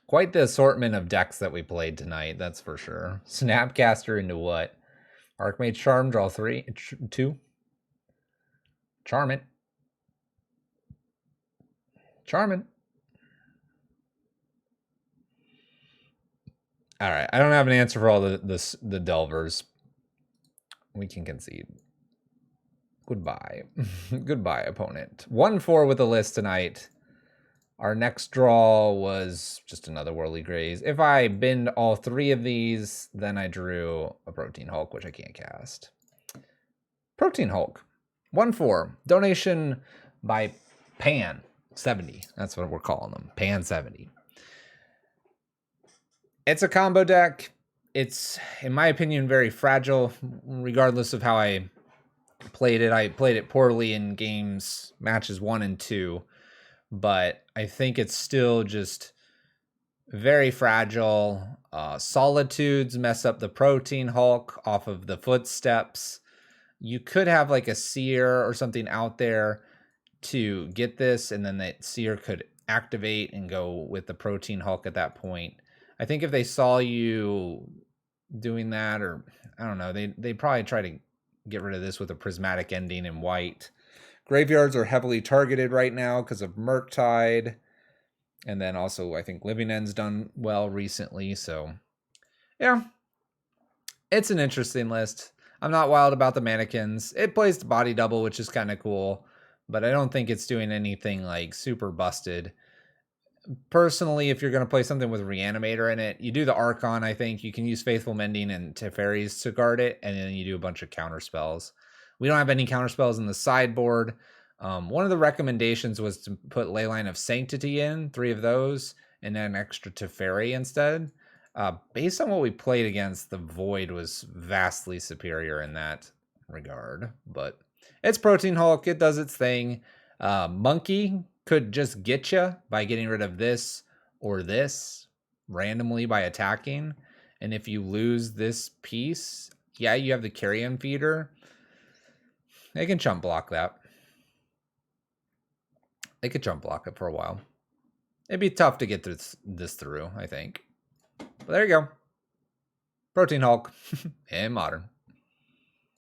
Quite the assortment of decks that we played tonight, that's for sure. Snapcaster into what? Archmage Charm, draw 2. Charmin. Charmin. All right, I don't have an answer for all the Delvers. We can concede. Goodbye. Goodbye, opponent. 1-4 with the list tonight. Our next draw was just another Worldly Graze. If I binned all 3 of these, then I drew a Protean Hulk, which I can't cast. Protean Hulk. 1-4. Donation by Pan 70. That's what we're calling them. Pan 70. It's a combo deck. It's, in my opinion, very fragile, regardless of how I played it. I played it poorly in games, matches 1 and 2. But I think it's still just very fragile. Solitudes mess up the Protean Hulk off of the footsteps. You could have like a Seer or something out there to get this, and then that Seer could activate and go with the Protean Hulk at that point. I think if they saw you doing that, or I don't know, they probably try to get rid of this with a prismatic ending in white. Graveyards are heavily targeted right now because of Murktide. And then also, I think Living End's done well recently. So, yeah. It's an interesting list. I'm not wild about the mannequins. It plays the body double, which is kind of cool. But I don't think it's doing anything like super busted. Personally, if you're going to play something with Reanimator in it, you do the Archon, I think. You can use Faithful Mending and Teferis to guard it. And then you do a bunch of counter spells. We don't have any counter spells in the sideboard. One of the recommendations was to put Leyline of Sanctity in, 3 of those, and then an extra Teferi instead. Based on what we played against, the Void was vastly superior in that regard. But it's Protean Hulk. It does its thing. Monkey could just get you by getting rid of this or this randomly by attacking. And if you lose this piece, yeah, you have the Carrion Feeder. They can chump block that. They could chump block it for a while. It'd be tough to get this through, I think. But there you go. Protean Hulk and Modern.